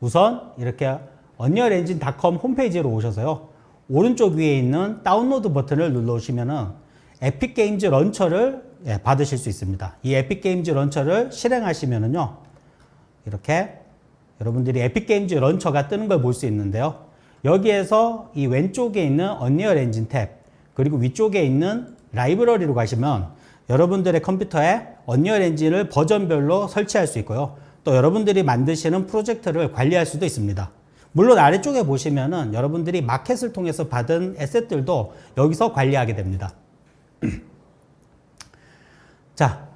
우선 이렇게 unrealengine.com 홈페이지로 오셔서요. 오른쪽 위에 있는 다운로드 버튼을 눌러주시면은 에픽 게임즈 런처를 받으실 수 있습니다. 이 에픽 게임즈 런처를 실행하시면은요. 이렇게 여러분들이 에픽 게임즈 런처가 뜨는 걸 볼 수 있는데요. 여기에서 이 왼쪽에 있는 언리얼 엔진 탭, 그리고 위쪽에 있는 라이브러리로 가시면 여러분들의 컴퓨터에 언리얼 엔진을 버전별로 설치할 수 있고요. 또 여러분들이 만드시는 프로젝트를 관리할 수도 있습니다. 물론 아래쪽에 보시면은 여러분들이 마켓을 통해서 받은 에셋들도 여기서 관리하게 됩니다. 자,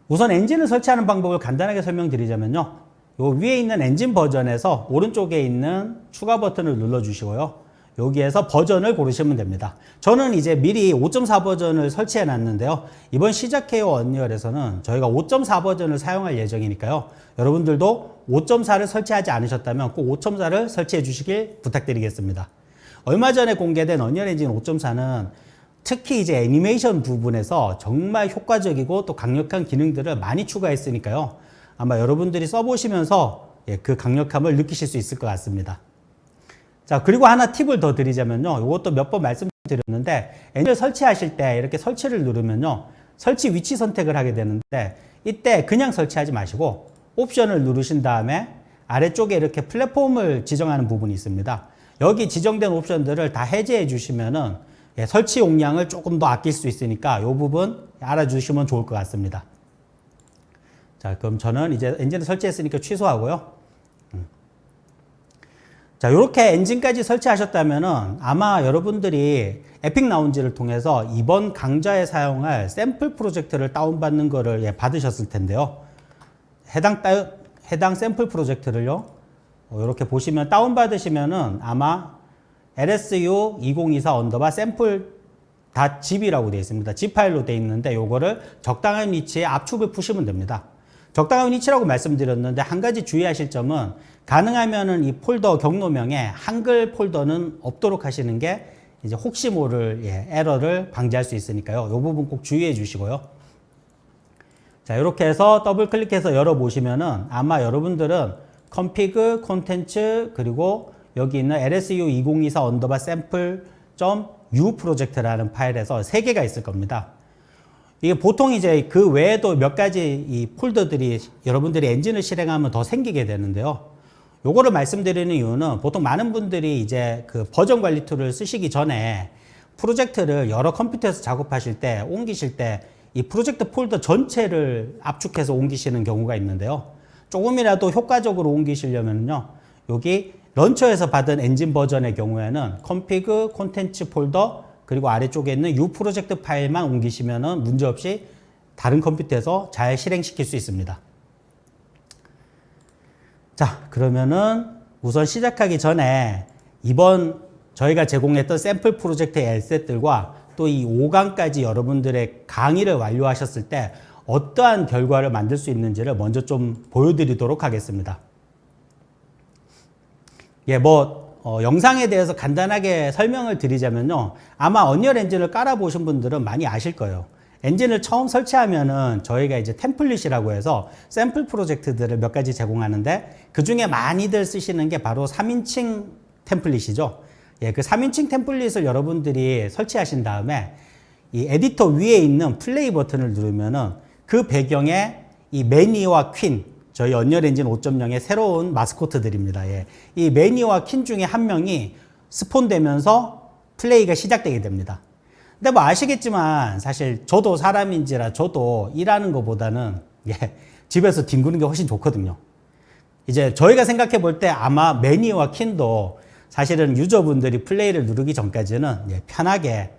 우선 엔진을 설치하는 방법을 간단하게 설명드리자면요. 요 위에 있는 엔진 버전에서 오른쪽에 있는 추가 버튼을 눌러주시고요. 여기에서 버전을 고르시면 됩니다. 저는 이제 미리 5.4 버전을 설치해 놨는데요. 이번 시작해요 언리얼에서는 저희가 5.4 버전을 사용할 예정이니까요. 여러분들도 5.4를 설치하지 않으셨다면 꼭 5.4를 설치해 주시길 부탁드리겠습니다. 얼마 전에 공개된 언리얼 엔진 5.4는 특히 이제 애니메이션 부분에서 정말 효과적이고 또 강력한 기능들을 많이 추가했으니까요. 아마 여러분들이 써보시면서 그 강력함을 느끼실 수 있을 것 같습니다. 자, 그리고 하나 팁을 더 드리자면요. 이것도 몇 번 말씀드렸는데, 엔진을 설치하실 때 이렇게 설치를 누르면요. 설치 위치 선택을 하게 되는데, 이때 그냥 설치하지 마시고, 옵션을 누르신 다음에 아래쪽에 이렇게 플랫폼을 지정하는 부분이 있습니다. 여기 지정된 옵션들을 다 해제해 주시면은 설치 용량을 조금 더 아낄 수 있으니까 이 부분 알아주시면 좋을 것 같습니다. 자, 그럼 저는 이제 엔진을 설치했으니까 취소하고요. 자, 이렇게 엔진까지 설치하셨다면은 아마 여러분들이 에픽 라운지를 통해서 이번 강좌에 사용할 샘플 프로젝트를 다운받는 거를 받으셨을 텐데요. 해당 샘플 프로젝트를요. 이렇게 보시면 다운받으시면은 아마 lsu2024_sample.zip이라고 되어 있습니다. zip 파일로 되어 있는데 요거를 적당한 위치에 압축을 푸시면 됩니다. 적당한 위치라고 말씀드렸는데 한 가지 주의하실 점은 가능하면은 이 폴더 경로명에 한글 폴더는 없도록 하시는 게 이제 혹시 모를 에러를 방지할 수 있으니까요. 이 부분 꼭 주의해 주시고요. 자, 이렇게 해서 더블 클릭해서 열어보시면은 아마 여러분들은 config, 콘텐츠, 그리고 여기 있는 lsu2024_sample.u 프로젝트라는 파일에서 3개가 있을 겁니다. 이게 보통 이제 그 외에도 몇 가지 이 폴더들이 여러분들이 엔진을 실행하면 더 생기게 되는데요. 요거를 말씀드리는 이유는 보통 많은 분들이 이제 그 버전 관리 툴을 쓰시기 전에 프로젝트를 여러 컴퓨터에서 작업하실 때, 옮기실 때 이 프로젝트 폴더 전체를 압축해서 옮기시는 경우가 있는데요. 조금이라도 효과적으로 옮기시려면요. 여기 런처에서 받은 엔진 버전의 경우에는 config, 콘텐츠 폴더, 그리고 아래쪽에 있는 U 프로젝트 파일만 옮기시면은 문제없이 다른 컴퓨터에서 잘 실행시킬 수 있습니다. 자, 그러면은 우선 시작하기 전에 이번 저희가 제공했던 샘플 프로젝트의 에셋들과 또 이 5강까지 여러분들의 강의를 완료하셨을 때 어떠한 결과를 만들 수 있는지를 먼저 좀 보여드리도록 하겠습니다. 영상에 대해서 간단하게 설명을 드리자면요. 아마 언리얼 엔진을 깔아보신 분들은 많이 아실 거예요. 엔진을 처음 설치하면은 저희가 이제 템플릿이라고 해서 샘플 프로젝트들을 몇 가지 제공하는데 그 중에 많이들 쓰시는 게 바로 3인칭 템플릿이죠. 그 3인칭 템플릿을 여러분들이 설치하신 다음에 이 에디터 위에 있는 플레이 버튼을 누르면은 그 배경에 이 매니와 퀸, 저희 언리얼 엔진 5.0의 새로운 마스코트들입니다. 이 매니와 퀸 중에 한 명이 스폰되면서 플레이가 시작되게 됩니다. 근데 뭐 아시겠지만 사실 저도 사람인지라 저도 일하는 것보다는 집에서 뒹구는 게 훨씬 좋거든요. 이제 저희가 생각해 볼 때 아마 매니와 퀸도 사실은 유저분들이 플레이를 누르기 전까지는 편하게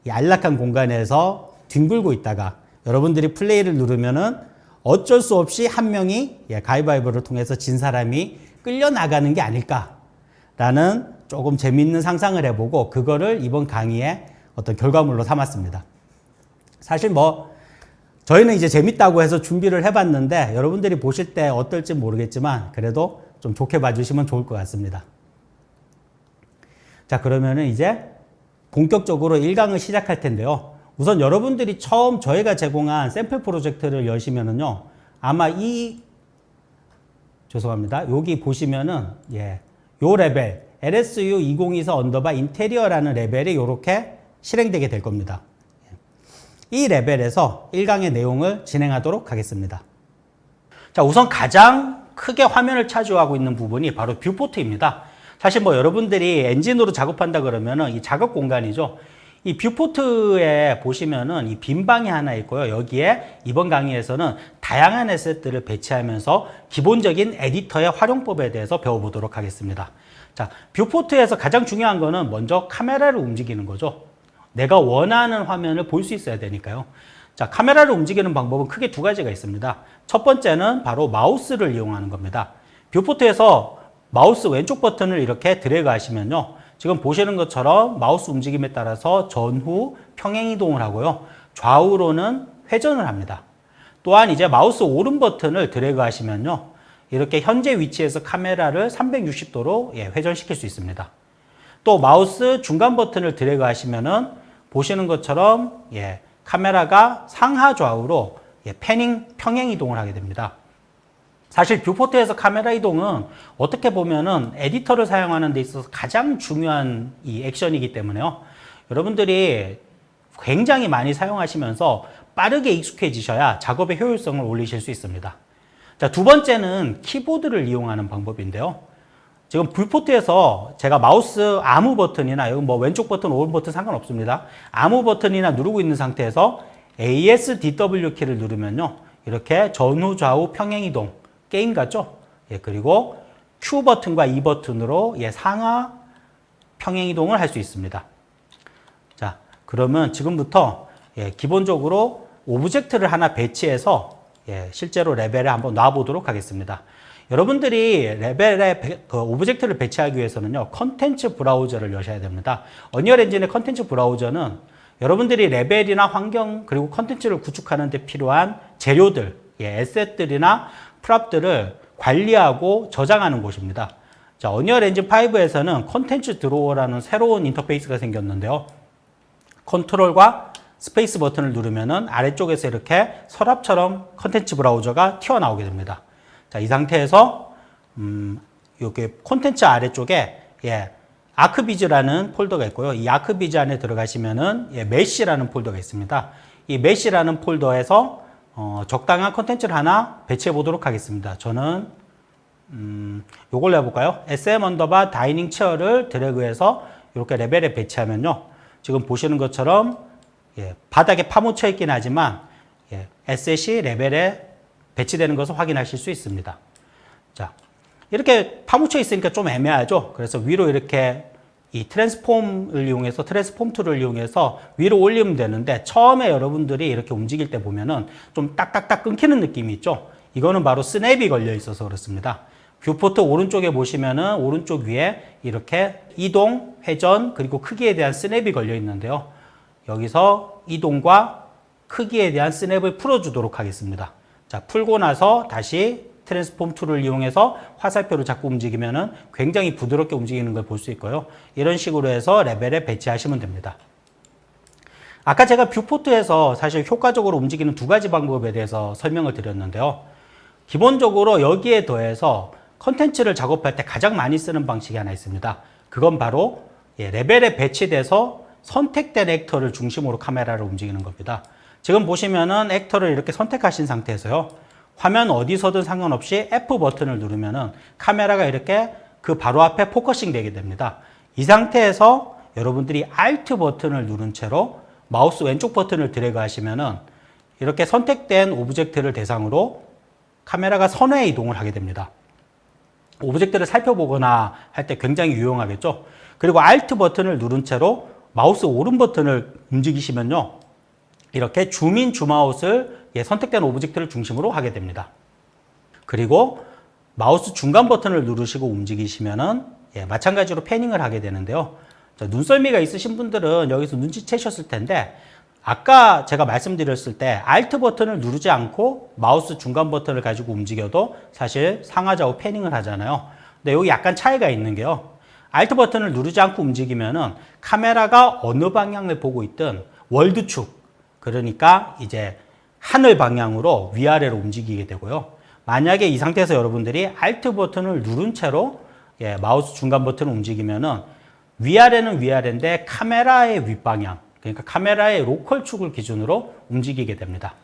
이 안락한 공간에서 뒹굴고 있다가 여러분들이 플레이를 누르면은 어쩔 수 없이 한 명이 가위바위보를 통해서 진 사람이 끌려나가는 게 아닐까라는 조금 재미있는 상상을 해보고 그거를 이번 강의에 어떤 결과물로 삼았습니다. 사실 저희는 이제 재밌다고 해서 준비를 해봤는데 여러분들이 보실 때 어떨지 모르겠지만 그래도 좀 좋게 봐주시면 좋을 것 같습니다. 자, 그러면은 이제 본격적으로 1강을 시작할 텐데요. 우선 여러분들이 처음 저희가 제공한 샘플 프로젝트를 여시면은요, 아마 죄송합니다. 여기 보시면은 요 레벨 LSU 2024 언더바 인테리어라는 레벨이 이렇게 실행되게 될 겁니다. 이 레벨에서 1강의 내용을 진행하도록 하겠습니다. 자, 우선 가장 크게 화면을 차지하고 있는 부분이 바로 뷰포트입니다. 사실 뭐 여러분들이 엔진으로 작업한다 그러면은 이 작업 공간이죠. 이 뷰포트에 보시면은 이 빈 방이 하나 있고요. 여기에 이번 강의에서는 다양한 에셋들을 배치하면서 기본적인 에디터의 활용법에 대해서 배워보도록 하겠습니다. 자, 뷰포트에서 가장 중요한 거는 먼저 카메라를 움직이는 거죠. 내가 원하는 화면을 볼 수 있어야 되니까요. 자, 카메라를 움직이는 방법은 크게 두 가지가 있습니다. 첫 번째는 바로 마우스를 이용하는 겁니다. 뷰포트에서 마우스 왼쪽 버튼을 이렇게 드래그 하시면요. 지금 보시는 것처럼 마우스 움직임에 따라서 전후 평행 이동을 하고요. 좌우로는 회전을 합니다. 또한 이제 마우스 오른 버튼을 드래그 하시면요. 이렇게 현재 위치에서 카메라를 360도로 회전시킬 수 있습니다. 또 마우스 중간 버튼을 드래그 하시면은 보시는 것처럼 카메라가 상하 좌우로 평행 이동을 하게 됩니다. 사실 뷰포트에서 카메라 이동은 어떻게 보면은 에디터를 사용하는 데 있어서 가장 중요한 이 액션이기 때문에요. 여러분들이 굉장히 많이 사용하시면서 빠르게 익숙해지셔야 작업의 효율성을 올리실 수 있습니다. 자, 두 번째는 키보드를 이용하는 방법인데요. 지금 뷰포트에서 제가 마우스 아무 버튼이나 여기 뭐 왼쪽 버튼, 오른 버튼 상관없습니다. 아무 버튼이나 누르고 있는 상태에서 ASDW 키를 누르면요. 이렇게 전후 좌우 평행 이동 게임 같죠? 그리고 Q 버튼과 E 버튼으로 상하 평행 이동을 할 수 있습니다. 자, 그러면 지금부터 기본적으로 오브젝트를 하나 배치해서 실제로 레벨에 한번 놔보도록 하겠습니다. 여러분들이 레벨에 오브젝트를 배치하기 위해서는요, 컨텐츠 브라우저를 여셔야 됩니다. 언리얼 엔진의 컨텐츠 브라우저는 여러분들이 레벨이나 환경 그리고 컨텐츠를 구축하는 데 필요한 재료들, 에셋들이나 프랍들을 관리하고 저장하는 곳입니다. 자, 언리얼 엔진 5에서는 컨텐츠 드로어라는 새로운 인터페이스가 생겼는데요. 컨트롤과 스페이스 버튼을 누르면은 아래쪽에서 이렇게 서랍처럼 컨텐츠 브라우저가 튀어나오게 됩니다. 자, 이 상태에서 이렇게 콘텐츠 아래쪽에 아크비즈라는 폴더가 있고요. 이 아크비즈 안에 들어가시면은 메시라는 폴더가 있습니다. 이 메시라는 폴더에서 적당한 콘텐츠를 하나 배치해 보도록 하겠습니다. 저는 요걸로 해볼까요? SM 언더바 다이닝 체어를 드래그해서 이렇게 레벨에 배치하면요. 지금 보시는 것처럼 바닥에 파묻혀 있긴 하지만 에셋이 레벨에 배치되는 것을 확인하실 수 있습니다. 자, 이렇게 파묻혀 있으니까 좀 애매하죠? 그래서 위로 이렇게 이 트랜스폼을 이용해서, 트랜스폼 툴을 이용해서 위로 올리면 되는데, 처음에 여러분들이 이렇게 움직일 때 보면은 좀 딱딱딱 끊기는 느낌이 있죠? 이거는 바로 스냅이 걸려 있어서 그렇습니다. 뷰포트 오른쪽에 보시면은 오른쪽 위에 이렇게 이동, 회전, 그리고 크기에 대한 스냅이 걸려 있는데요. 여기서 이동과 크기에 대한 스냅을 풀어주도록 하겠습니다. 자, 풀고 나서 다시 트랜스폼 툴을 이용해서 화살표를 잡고 움직이면은 굉장히 부드럽게 움직이는 걸 볼 수 있고요. 이런 식으로 해서 레벨에 배치하시면 됩니다. 아까 제가 뷰포트에서 사실 효과적으로 움직이는 두 가지 방법에 대해서 설명을 드렸는데요. 기본적으로 여기에 더해서 컨텐츠를 작업할 때 가장 많이 쓰는 방식이 하나 있습니다. 그건 바로 레벨에 배치돼서 선택된 액터를 중심으로 카메라를 움직이는 겁니다. 지금 보시면은 액터를 이렇게 선택하신 상태에서요. 화면 어디서든 상관없이 F 버튼을 누르면은 카메라가 이렇게 그 바로 앞에 포커싱 되게 됩니다. 이 상태에서 여러분들이 Alt 버튼을 누른 채로 마우스 왼쪽 버튼을 드래그 하시면은 이렇게 선택된 오브젝트를 대상으로 카메라가 선외 이동을 하게 됩니다. 오브젝트를 살펴보거나 할 때 굉장히 유용하겠죠? 그리고 Alt 버튼을 누른 채로 마우스 오른 버튼을 움직이시면요. 이렇게 줌인 줌아웃을 선택된 오브젝트를 중심으로 하게 됩니다. 그리고 마우스 중간 버튼을 누르시고 움직이시면은 마찬가지로 패닝을 하게 되는데요. 자, 눈썰미가 있으신 분들은 여기서 눈치채셨을 텐데, 아까 제가 말씀드렸을 때 Alt 버튼을 누르지 않고 마우스 중간 버튼을 가지고 움직여도 사실 상하좌우 패닝을 하잖아요. 근데 여기 약간 차이가 있는 게요. Alt 버튼을 누르지 않고 움직이면은 카메라가 어느 방향을 보고 있든 월드축, 그러니까 이제 하늘 방향으로 위아래로 움직이게 되고요. 만약에 이 상태에서 여러분들이 Alt 버튼을 누른 채로 마우스 중간 버튼을 움직이면은 위아래는 위아래인데 카메라의 윗방향, 그러니까 카메라의 로컬 축을 기준으로 움직이게 됩니다.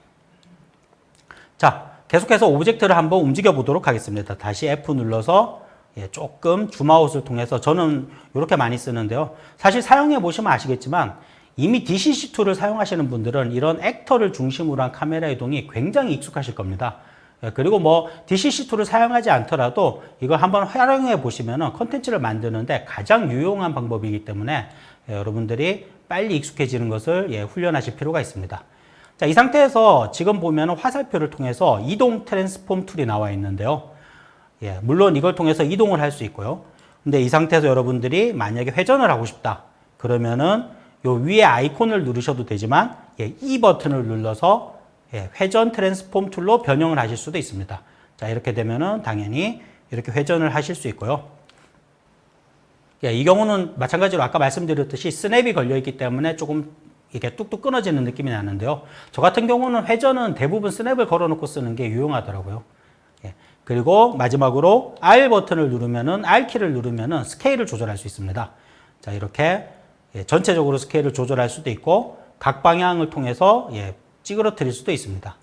자, 계속해서 오브젝트를 한번 움직여 보도록 하겠습니다. 다시 F 눌러서 조금 줌아웃을 통해서 저는 이렇게 많이 쓰는데요. 사실 사용해 보시면 아시겠지만 이미 DCC2를 사용하시는 분들은 이런 액터를 중심으로 한 카메라 이동이 굉장히 익숙하실 겁니다. 그리고 뭐 DCC2를 사용하지 않더라도 이거 한번 활용해 보시면 컨텐츠를 만드는데 가장 유용한 방법이기 때문에 여러분들이 빨리 익숙해지는 것을 훈련하실 필요가 있습니다. 자, 이 상태에서 지금 보면 화살표를 통해서 이동 트랜스폼 툴이 나와 있는데요. 물론 이걸 통해서 이동을 할 수 있고요. 근데 이 상태에서 여러분들이 만약에 회전을 하고 싶다. 그러면은 요 위에 아이콘을 누르셔도 되지만 이 버튼을 눌러서 회전 트랜스폼 툴로 변형을 하실 수도 있습니다. 자, 이렇게 되면은 당연히 이렇게 회전을 하실 수 있고요. 이 경우는 마찬가지로 아까 말씀드렸듯이 스냅이 걸려 있기 때문에 조금 이게 뚝뚝 끊어지는 느낌이 나는데요. 저 같은 경우는 회전은 대부분 스냅을 걸어놓고 쓰는 게 유용하더라고요. 그리고 마지막으로 R 버튼을 누르면은 R키를 누르면은 스케일을 조절할 수 있습니다. 자, 이렇게 전체적으로 스케일을 조절할 수도 있고 각 방향을 통해서 찌그러뜨릴 수도 있습니다.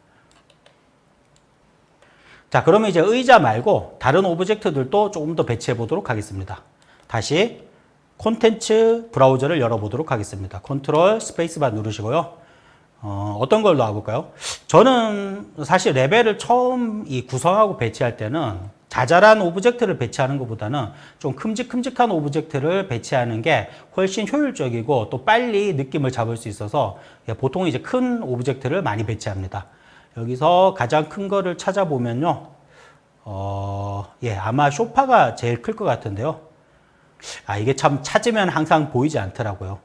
자, 그러면 이제 의자 말고 다른 오브젝트들도 조금 더 배치해 보도록 하겠습니다. 다시 콘텐츠 브라우저를 열어보도록 하겠습니다. 컨트롤 스페이스바 누르시고요. 어떤 걸 놔볼까요? 저는 사실 레벨을 처음 구성하고 배치할 때는 자잘한 오브젝트를 배치하는 것보다는 좀 큼직큼직한 오브젝트를 배치하는 게 훨씬 효율적이고 또 빨리 느낌을 잡을 수 있어서 보통 이제 큰 오브젝트를 많이 배치합니다. 여기서 가장 큰 거를 찾아보면요. 아마 소파가 제일 클 것 같은데요. 이게 참 찾으면 항상 보이지 않더라고요.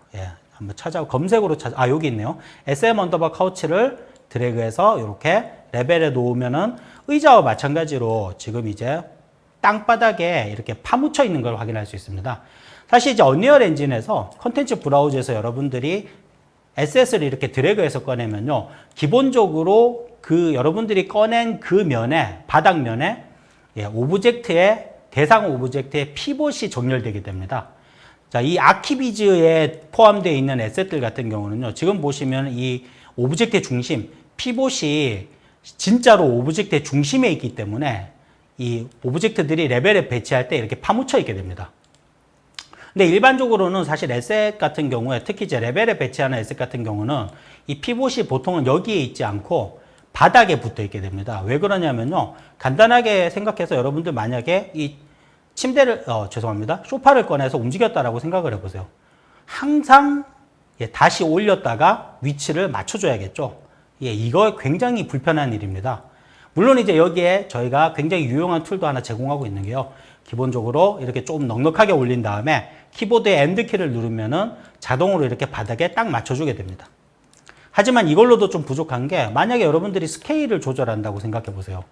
한번 검색으로 여기 있네요. SM_카우치를 드래그해서 이렇게 레벨에 놓으면은 의자와 마찬가지로 지금 이제 땅바닥에 이렇게 파묻혀 있는 걸 확인할 수 있습니다. 사실 이제 언리얼 엔진에서 컨텐츠 브라우저에서 여러분들이 SS를 이렇게 드래그해서 꺼내면요. 기본적으로 여러분들이 꺼낸 그 면에, 바닥면에 대상 오브젝트의 피봇이 정렬되게 됩니다. 자, 이 아키비즈에 포함되어 있는 에셋들 같은 경우는요, 지금 보시면 이 오브젝트의 중심, 피봇이 진짜로 오브젝트의 중심에 있기 때문에 이 오브젝트들이 레벨에 배치할 때 이렇게 파묻혀 있게 됩니다. 근데 일반적으로는 사실 에셋 같은 경우에 특히 이제 레벨에 배치하는 에셋 같은 경우는 이 피봇이 보통은 여기에 있지 않고 바닥에 붙어 있게 됩니다. 왜 그러냐면요, 간단하게 생각해서 여러분들 만약에 이 침대를, 소파를 꺼내서 움직였다라고 생각을 해보세요. 항상 다시 올렸다가 위치를 맞춰줘야겠죠. 이거 굉장히 불편한 일입니다. 물론 이제 여기에 저희가 굉장히 유용한 툴도 하나 제공하고 있는 게요. 기본적으로 이렇게 좀 넉넉하게 올린 다음에 키보드에 엔드키를 누르면은 자동으로 이렇게 바닥에 딱 맞춰주게 됩니다. 하지만 이걸로도 좀 부족한 게 만약에 여러분들이 스케일을 조절한다고 생각해 보세요.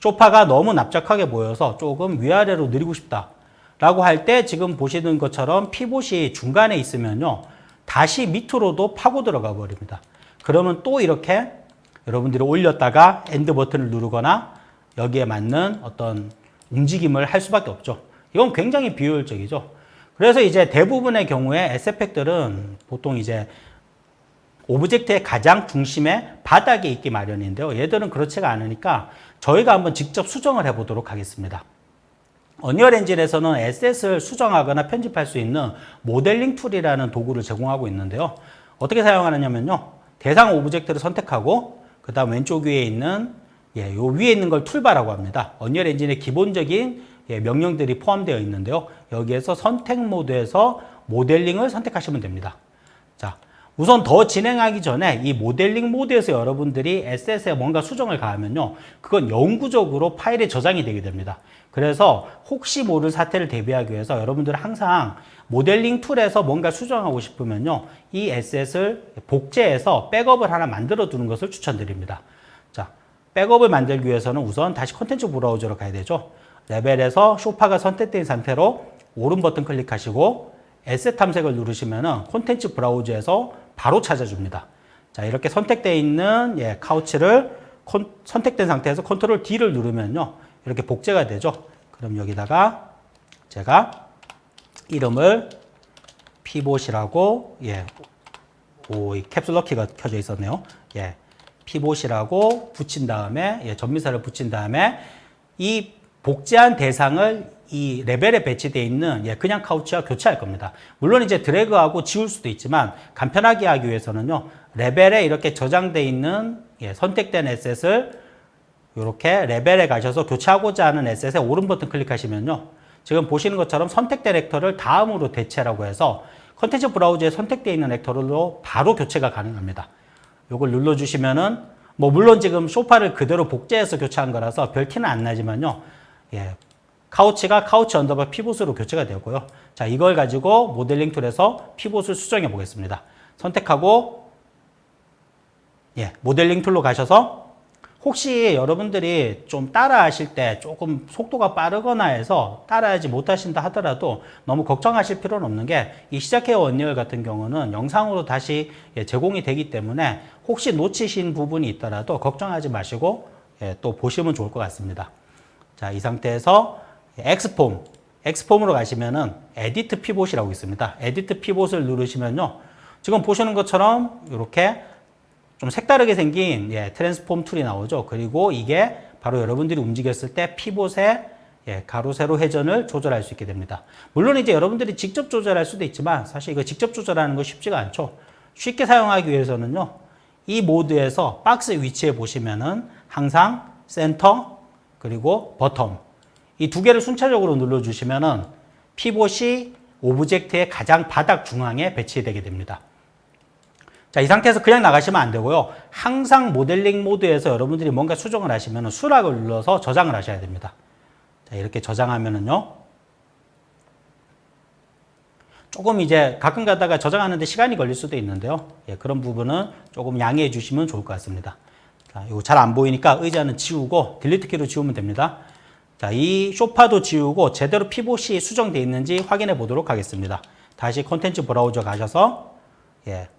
소파가 너무 납작하게 보여서 조금 위아래로 내리고 싶다 라고 할 때 지금 보시는 것처럼 피봇이 중간에 있으면요, 다시 밑으로도 파고 들어가 버립니다. 그러면 또 이렇게 여러분들이 올렸다가 엔드 버튼을 누르거나 여기에 맞는 어떤 움직임을 할 수밖에 없죠. 이건 굉장히 비효율적이죠. 그래서 이제 대부분의 경우에 SF팩들은 보통 이제 오브젝트의 가장 중심에 바닥에 있기 마련인데요. 얘들은 그렇지가 않으니까 저희가 한번 직접 수정을 해보도록 하겠습니다. 언리얼 엔진에서는 에셋을 수정하거나 편집할 수 있는 모델링 툴이라는 도구를 제공하고 있는데요. 어떻게 사용하느냐면요, 대상 오브젝트를 선택하고 그 다음 왼쪽 위에 있는 요 위에 있는 걸 툴바라고 합니다. 언리얼 엔진의 기본적인 명령들이 포함되어 있는데요. 여기에서 선택 모드에서 모델링을 선택하시면 됩니다. 자, 우선 더 진행하기 전에 이 모델링 모드에서 여러분들이 에셋에 뭔가 수정을 가하면요, 그건 영구적으로 파일에 저장이 되게 됩니다. 그래서 혹시 모를 사태를 대비하기 위해서 여러분들은 항상 모델링 툴에서 뭔가 수정하고 싶으면요, 이 에셋을 복제해서 백업을 하나 만들어 두는 것을 추천드립니다. 자, 백업을 만들기 위해서는 우선 다시 컨텐츠 브라우저로 가야 되죠. 레벨에서 소파가 선택된 상태로 오른 버튼 클릭하시고 에셋 탐색을 누르시면은 콘텐츠 브라우저에서 바로 찾아줍니다. 자, 이렇게 선택되어 있는 카우치를 선택된 상태에서 컨트롤 D를 누르면요. 이렇게 복제가 되죠. 그럼 여기다가 제가 이름을 피봇이라고, 예, 이 캡슐 키가 켜져 있었네요. 예, 피봇이라고 붙인 다음에, 예, 전미사를 붙인 다음에 이 복제한 대상을 이 레벨에 배치되어 있는, 예, 그냥 카우치와 교체할 겁니다. 물론 이제 드래그하고 지울 수도 있지만 간편하게 하기 위해서는요, 레벨에 이렇게 저장되어 있는, 예, 선택된 에셋을 이렇게 레벨에 가셔서 교체하고자 하는 에셋에 오른 버튼 클릭하시면요, 지금 보시는 것처럼 선택된 액터를 다음으로 대체라고 해서 컨텐츠 브라우저에 선택되어 있는 액터로 바로 교체가 가능합니다. 이걸 눌러주시면은, 뭐 물론 지금 소파를 그대로 복제해서 교체한 거라서 별 티는 안 나지만요, 예, 카우치가 카우치 언더바 피봇으로 교체가 되었고요. 자, 이걸 가지고 모델링 툴에서 피봇을 수정해 보겠습니다. 선택하고, 예, 모델링 툴로 가셔서 혹시 여러분들이 좀 따라 하실 때 조금 속도가 빠르거나 해서 따라하지 못하신다 하더라도 너무 걱정하실 필요는 없는 게, 이 시작해요 원리얼 같은 경우는 영상으로 다시, 예, 제공이 되기 때문에 혹시 놓치신 부분이 있더라도 걱정하지 마시고, 예, 또 보시면 좋을 것 같습니다. 자, 이 상태에서 엑스폼으로 가시면은 에디트 피봇이라고 있습니다. 에디트 피봇을 누르시면요, 지금 보시는 것처럼 이렇게 좀 색다르게 생긴, 예, 트랜스폼 툴이 나오죠. 그리고 이게 바로 여러분들이 움직였을 때 피봇의, 예, 가로 세로 회전을 조절할 수 있게 됩니다. 물론 이제 여러분들이 직접 조절할 수도 있지만 사실 이거 직접 조절하는 거 쉽지가 않죠. 쉽게 사용하기 위해서는요, 이 모드에서 박스 위치에 보시면은 항상 센터 그리고 버텀, 이 두 개를 순차적으로 눌러주시면은 피봇이 오브젝트의 가장 바닥 중앙에 배치되게 됩니다. 자, 이 상태에서 그냥 나가시면 안 되고요. 항상 모델링 모드에서 여러분들이 뭔가 수정을 하시면 수락을 눌러서 저장을 하셔야 됩니다. 자, 이렇게 저장하면은요, 조금 이제 가끔 가다가 저장하는데 시간이 걸릴 수도 있는데요. 예, 그런 부분은 조금 양해해 주시면 좋을 것 같습니다. 자, 이거 잘 안 보이니까 의자는 지우고 딜리트 키로 지우면 됩니다. 자, 이 소파도 지우고 제대로 피봇이 수정되어 있는지 확인해 보도록 하겠습니다. 다시 콘텐츠 브라우저 가셔서, 예,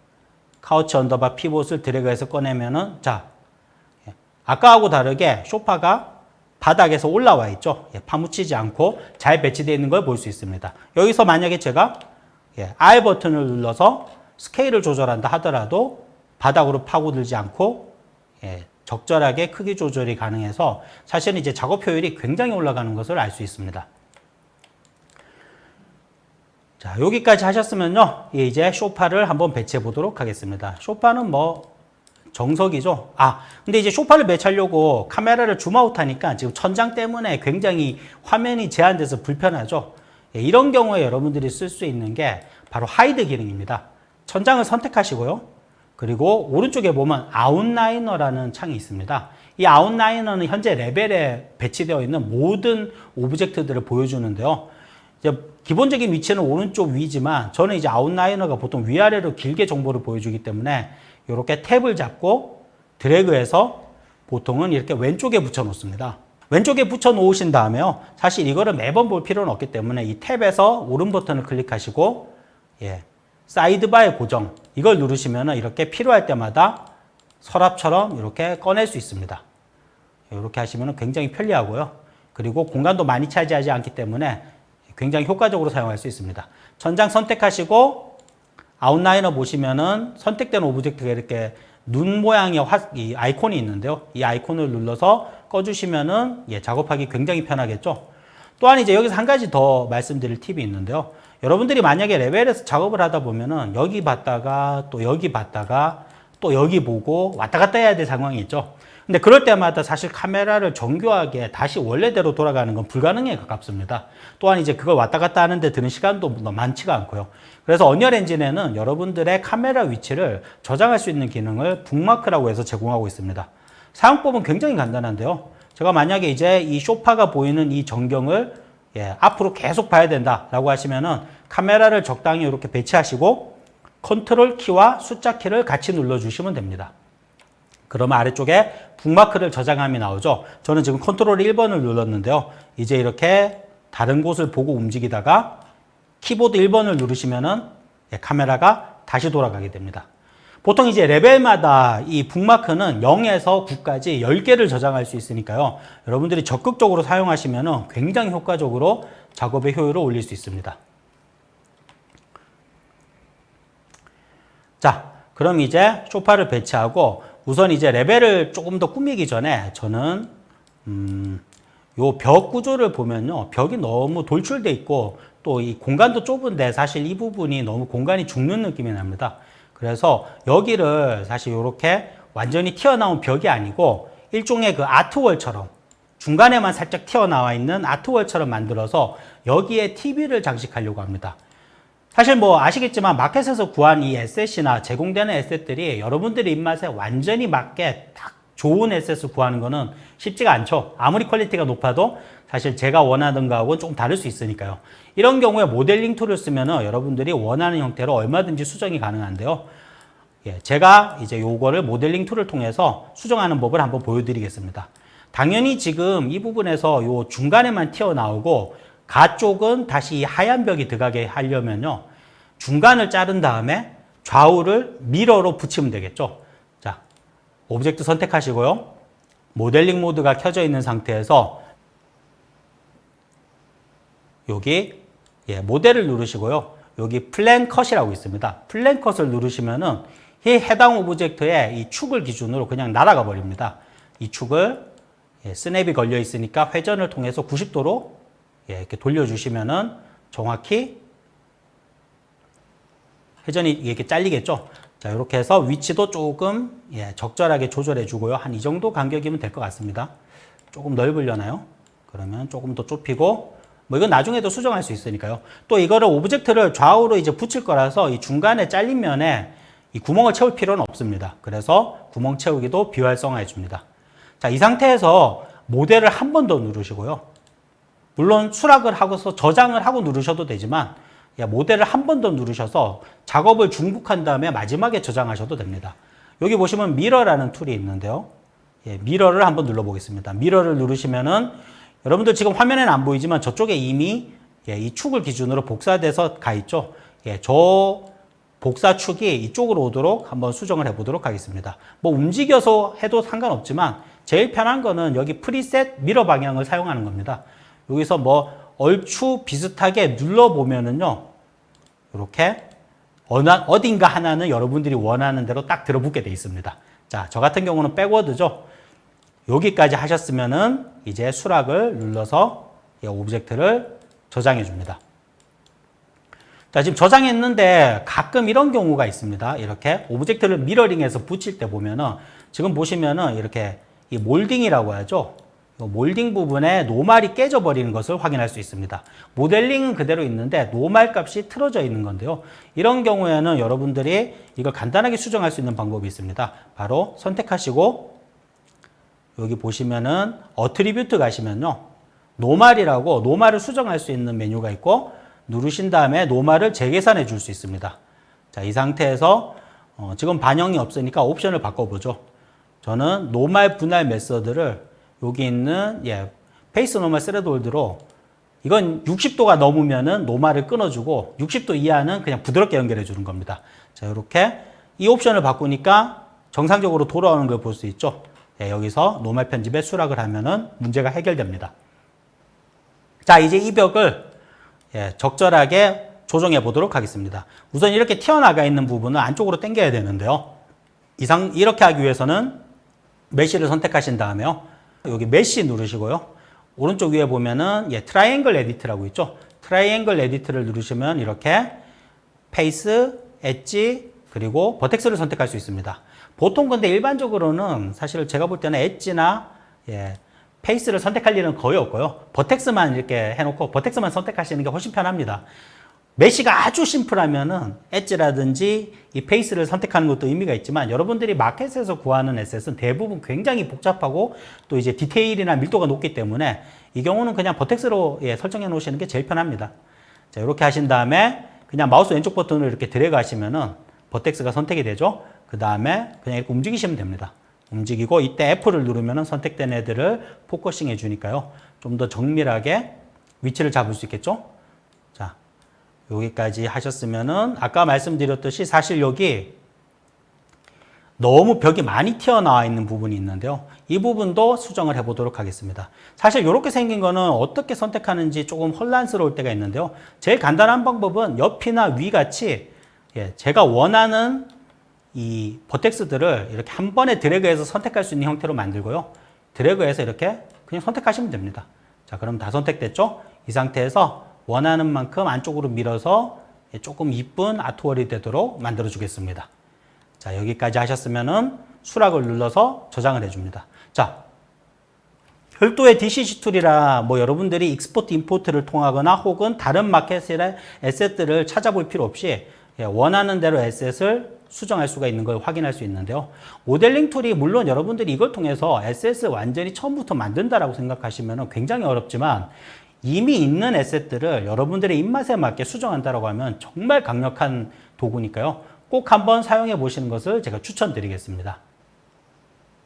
카우치 언더바 피봇을 드래그해서 꺼내면은, 자, 예, 아까하고 다르게 소파가 바닥에서 올라와 있죠. 예, 파묻히지 않고 잘 배치되어 있는 걸 볼 수 있습니다. 여기서 만약에 제가, 예, R 버튼을 눌러서 스케일을 조절한다 하더라도 바닥으로 파고들지 않고, 예, 적절하게 크기 조절이 가능해서 사실은 이제 작업 효율이 굉장히 올라가는 것을 알 수 있습니다. 자, 여기까지 하셨으면요, 예, 이제 소파를 한번 배치해 보도록 하겠습니다. 소파는 뭐 정석이죠. 근데 이제 소파를 배치하려고 카메라를 줌아웃 하니까 지금 천장 때문에 굉장히 화면이 제한돼서 불편하죠. 예, 이런 경우에 여러분들이 쓸 수 있는 게 바로 하이드 기능입니다. 천장을 선택하시고요. 그리고 오른쪽에 보면 아웃라이너라는 창이 있습니다. 이 아웃라이너는 현재 레벨에 배치되어 있는 모든 오브젝트들을 보여주는데요. 이제 기본적인 위치는 오른쪽 위지만 저는 이제 아웃라이너가 보통 위아래로 길게 정보를 보여주기 때문에 이렇게 탭을 잡고 드래그해서 보통은 이렇게 왼쪽에 붙여 놓습니다. 왼쪽에 붙여 놓으신 다음에요, 사실 이거를 매번 볼 필요는 없기 때문에 이 탭에서 오른 버튼을 클릭하시고, 예, 사이드바의 고정, 이걸 누르시면 이렇게 필요할 때마다 서랍처럼 이렇게 꺼낼 수 있습니다. 이렇게 하시면 굉장히 편리하고요. 그리고 공간도 많이 차지하지 않기 때문에 굉장히 효과적으로 사용할 수 있습니다. 천장 선택하시고 아웃라이너 보시면은 선택된 오브젝트가 이렇게 눈 모양의 이 아이콘이 있는데요. 이 아이콘을 눌러서 꺼주시면은, 예, 작업하기 굉장히 편하겠죠. 또한 이제 여기서 한 가지 더 말씀드릴 팁이 있는데요. 여러분들이 만약에 레벨에서 작업을 하다 보면은 여기 봤다가 또 여기 봤다가 또 여기 보고 왔다 갔다 해야 될 상황이 있죠. 근데 그럴 때마다 사실 카메라를 정교하게 다시 원래대로 돌아가는 건 불가능에 가깝습니다. 또한 이제 그걸 왔다 갔다 하는데 드는 시간도 많지가 않고요. 그래서 언리얼 엔진에는 여러분들의 카메라 위치를 저장할 수 있는 기능을 북마크라고 해서 제공하고 있습니다. 사용법은 굉장히 간단한데요. 제가 만약에 이제 이 소파가 보이는 이 전경을, 예, 앞으로 계속 봐야 된다라고 하시면은 카메라를 적당히 이렇게 배치하시고 컨트롤 키와 숫자 키를 같이 눌러주시면 됩니다. 그러면 아래쪽에 북마크를 저장함이 나오죠. 저는 지금 컨트롤 1번을 눌렀는데요. 이제 이렇게 다른 곳을 보고 움직이다가 키보드 1번을 누르시면은, 예, 카메라가 다시 돌아가게 됩니다. 보통 이제 레벨마다 이 북마크는 0에서 9까지 10개를 저장할 수 있으니까요. 여러분들이 적극적으로 사용하시면 굉장히 효과적으로 작업의 효율을 올릴 수 있습니다. 자, 그럼 이제 소파를 배치하고 우선 이제 레벨을 조금 더 꾸미기 전에 저는 요 벽 구조를 보면요. 벽이 너무 돌출돼 있고 또 이 공간도 좁은데 사실 이 부분이 너무 공간이 죽는 느낌이 납니다. 그래서 여기를 사실 이렇게 완전히 튀어나온 벽이 아니고 일종의 그 아트월처럼 중간에만 살짝 튀어나와 있는 아트월처럼 만들어서 여기에 TV를 장식하려고 합니다. 사실 뭐 아시겠지만 마켓에서 구한 이 에셋이나 제공되는 에셋들이 여러분들의 입맛에 완전히 맞게 딱 좋은 에셋을 구하는 거는 쉽지가 않죠. 아무리 퀄리티가 높아도 사실 제가 원하는 거하고는 조금 다를 수 있으니까요. 이런 경우에 모델링 툴을 쓰면은 여러분들이 원하는 형태로 얼마든지 수정이 가능한데요. 예, 제가 이제 요거를 모델링 툴을 통해서 수정하는 법을 한번 보여드리겠습니다. 당연히 지금 이 부분에서 요 중간에만 튀어나오고 가쪽은 다시 이 하얀 벽이 들어가게 하려면요. 중간을 자른 다음에 좌우를 미러로 붙이면 되겠죠. 자, 오브젝트 선택하시고요. 모델링 모드가 켜져 있는 상태에서 여기 모델을 누르시고요. 여기 플랜 컷이라고 있습니다. 플랜 컷을 누르시면은 이 해당 오브젝트의 이 축을 기준으로 그냥 날아가 버립니다. 이 축을 스냅이 걸려 있으니까 회전을 통해서 90도로 이렇게 돌려주시면은 정확히 회전이 이렇게 잘리겠죠. 자, 이렇게 해서 위치도 조금 적절하게 조절해 주고요. 한 이 정도 간격이면 될 것 같습니다. 조금 넓으려나요? 그러면 조금 더 좁히고, 뭐 이건 나중에도 수정할 수 있으니까요. 또 이거를 오브젝트를 좌우로 이제 붙일 거라서 이 중간에 잘린 면에 이 구멍을 채울 필요는 없습니다. 그래서 구멍 채우기도 비활성화해 줍니다. 자, 이 상태에서 모델을 한 번 더 누르시고요. 물론 수락을 하고서 저장을 하고 누르셔도 되지만 모델을 한 번 더 누르셔서 작업을 중복한 다음에 마지막에 저장하셔도 됩니다. 여기 보시면 미러라는 툴이 있는데요. 미러를 한번 눌러보겠습니다. 미러를 누르시면은 여러분들 지금 화면에는 안 보이지만 저쪽에 이미 이 축을 기준으로 복사돼서 가 있죠. 저 복사축이 이쪽으로 오도록 한번 수정을 해보도록 하겠습니다. 뭐 움직여서 해도 상관없지만 제일 편한 거는 여기 프리셋 미러 방향을 사용하는 겁니다. 여기서 뭐 얼추 비슷하게 눌러보면은요, 이렇게 어딘가 하나는 여러분들이 원하는 대로 딱 들어붙게 돼 있습니다. 자, 저 같은 경우는 백워드죠. 여기까지 하셨으면은 이제 수락을 눌러서 이 오브젝트를 저장해 줍니다. 자, 지금 저장했는데 가끔 이런 경우가 있습니다. 이렇게 오브젝트를 미러링해서 붙일 때 보면은 지금 보시면은 이렇게 이 몰딩이라고 하죠. 몰딩 부분에 노말이 깨져버리는 것을 확인할 수 있습니다. 모델링은 그대로 있는데 노말 값이 틀어져 있는 건데요. 이런 경우에는 여러분들이 이걸 간단하게 수정할 수 있는 방법이 있습니다. 바로 선택하시고 여기 보시면은 어트리뷰트 가시면요. 노말이라고 노말을 수정할 수 있는 메뉴가 있고 누르신 다음에 노말을 재계산해 줄 수 있습니다. 자, 이 상태에서 지금 반영이 없으니까 옵션을 바꿔보죠. 저는 노말 분할 메서드를 여기 있는 페이스 노말 스레드홀드로 이건 60도가 넘으면은 노말을 끊어주고 60도 이하는 그냥 부드럽게 연결해 주는 겁니다. 자, 이렇게 이 옵션을 바꾸니까 정상적으로 돌아오는 걸 볼 수 있죠. 여기서 노말 편집에 수락을 하면은 문제가 해결됩니다. 자, 이제 이 벽을 적절하게 조정해 보도록 하겠습니다. 우선 이렇게 튀어나가 있는 부분을 안쪽으로 당겨야 되는데요. 이렇게 하기 위해서는 메쉬를 선택하신 다음에요. 여기 메쉬 누르시고요. 오른쪽 위에 보면은 트라이앵글 에디트라고 있죠. 트라이앵글 에디트를 누르시면 이렇게 페이스, 엣지, 그리고 버텍스를 선택할 수 있습니다. 보통 근데 일반적으로는 사실 제가 볼 때는 엣지나 페이스를 선택할 일은 거의 없고요. 버텍스만 이렇게 해놓고 버텍스만 선택하시는 게 훨씬 편합니다. 메쉬가 아주 심플하면은 엣지라든지 이 페이스를 선택하는 것도 의미가 있지만 여러분들이 마켓에서 구하는 에셋은 대부분 굉장히 복잡하고 또 이제 디테일이나 밀도가 높기 때문에 이 경우는 그냥 버텍스로 설정해 놓으시는 게 제일 편합니다. 자, 이렇게 하신 다음에 그냥 마우스 왼쪽 버튼을 이렇게 드래그 하시면은 버텍스가 선택이 되죠. 그 다음에 그냥 이렇게 움직이시면 됩니다. 움직이고 이때 F를 누르면은 선택된 애들을 포커싱 해 주니까요. 좀 더 정밀하게 위치를 잡을 수 있겠죠. 자, 여기까지 하셨으면은 아까 말씀드렸듯이 사실 여기 너무 벽이 많이 튀어나와 있는 부분이 있는데요. 이 부분도 수정을 해보도록 하겠습니다. 사실 이렇게 생긴 거는 어떻게 선택하는지 조금 혼란스러울 때가 있는데요. 제일 간단한 방법은 옆이나 위 같이 제가 원하는 이 버텍스들을 이렇게 한 번에 드래그해서 선택할 수 있는 형태로 만들고요. 드래그해서 이렇게 그냥 선택하시면 됩니다. 자, 그럼 다 선택됐죠? 이 상태에서 원하는 만큼 안쪽으로 밀어서 조금 이쁜 아트월이 되도록 만들어 주겠습니다. 자, 여기까지 하셨으면은 수락을 눌러서 저장을 해줍니다. 자, 별도의 DCC 툴이라 뭐 여러분들이 익스포트 임포트를 통하거나 혹은 다른 마켓의 에셋들을 찾아볼 필요 없이 원하는 대로 에셋을 수정할 수가 있는 걸 확인할 수 있는데요. 모델링 툴이 물론 여러분들이 이걸 통해서 에셋을 완전히 처음부터 만든다라고 생각하시면 굉장히 어렵지만 이미 있는 에셋들을 여러분들의 입맛에 맞게 수정한다라고 하면 정말 강력한 도구니까요. 꼭 한번 사용해 보시는 것을 제가 추천드리겠습니다.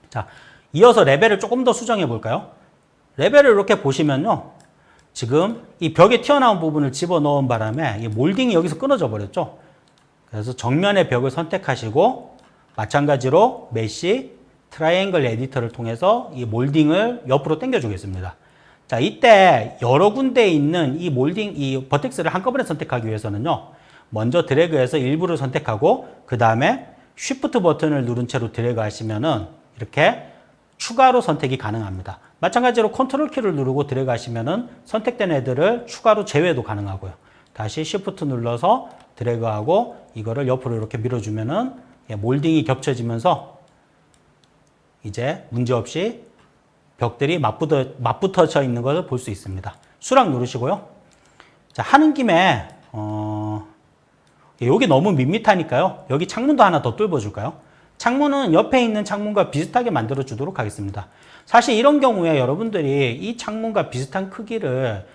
자, 이어서 레벨을 조금 더 수정해 볼까요? 레벨을 이렇게 보시면요. 지금 이 벽에 튀어나온 부분을 집어넣은 바람에 이 몰딩이 여기서 끊어져 버렸죠. 그래서 정면의 벽을 선택하시고 마찬가지로 메쉬, 트라이앵글 에디터를 통해서 이 몰딩을 옆으로 당겨 주겠습니다. 자, 이때 여러 군데에 있는 이 몰딩, 이 버텍스를 한꺼번에 선택하기 위해서는요. 먼저 드래그해서 일부를 선택하고 그 다음에 쉬프트 버튼을 누른 채로 드래그 하시면은 이렇게 추가로 선택이 가능합니다. 마찬가지로 컨트롤 키를 누르고 드래그 하시면은 선택된 애들을 추가로 제외도 가능하고요. 다시 쉬프트 눌러서 드래그하고 이거를 옆으로 이렇게 밀어주면은 몰딩이 겹쳐지면서 이제 문제없이 벽들이 맞붙어져 있는 것을 볼 수 있습니다. 수락 누르시고요. 자, 하는 김에 여기 너무 밋밋하니까요. 여기 창문도 하나 더 뚫어줄까요? 창문은 옆에 있는 창문과 비슷하게 만들어 주도록 하겠습니다. 사실 이런 경우에 여러분들이 이 창문과 비슷한 크기를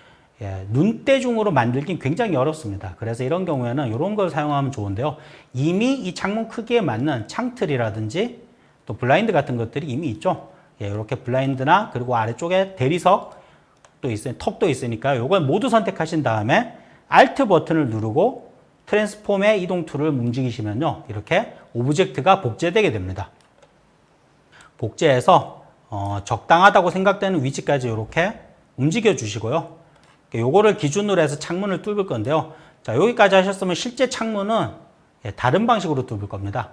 눈대중으로 만들긴 굉장히 어렵습니다. 그래서 이런 경우에는 이런 걸 사용하면 좋은데요. 이미 이 창문 크기에 맞는 창틀이라든지 또 블라인드 같은 것들이 이미 있죠. 이렇게 블라인드나 그리고 아래쪽에 대리석도 있어요. 턱도 있으니까 이걸 모두 선택하신 다음에 Alt 버튼을 누르고 트랜스폼의 이동 툴을 움직이시면요. 이렇게 오브젝트가 복제되게 됩니다. 복제해서 적당하다고 생각되는 위치까지 이렇게 움직여 주시고요. 요거를 기준으로 해서 창문을 뚫을 건데요. 자, 여기까지 하셨으면 실제 창문은 다른 방식으로 뚫을 겁니다.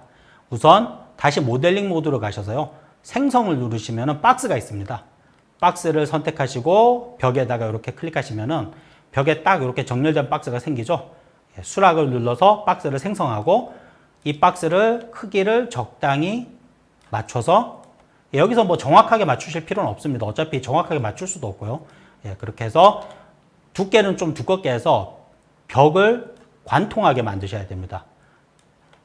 우선 다시 모델링 모드로 가셔서요. 생성을 누르시면은 박스가 있습니다. 박스를 선택하시고 벽에다가 이렇게 클릭하시면은 벽에 딱 이렇게 정렬된 박스가 생기죠. 수락을 눌러서 박스를 생성하고 이 박스를 크기를 적당히 맞춰서 여기서 뭐 정확하게 맞추실 필요는 없습니다. 어차피 정확하게 맞출 수도 없고요. 그렇게 해서 두께는 좀 두껍게 해서 벽을 관통하게 만드셔야 됩니다.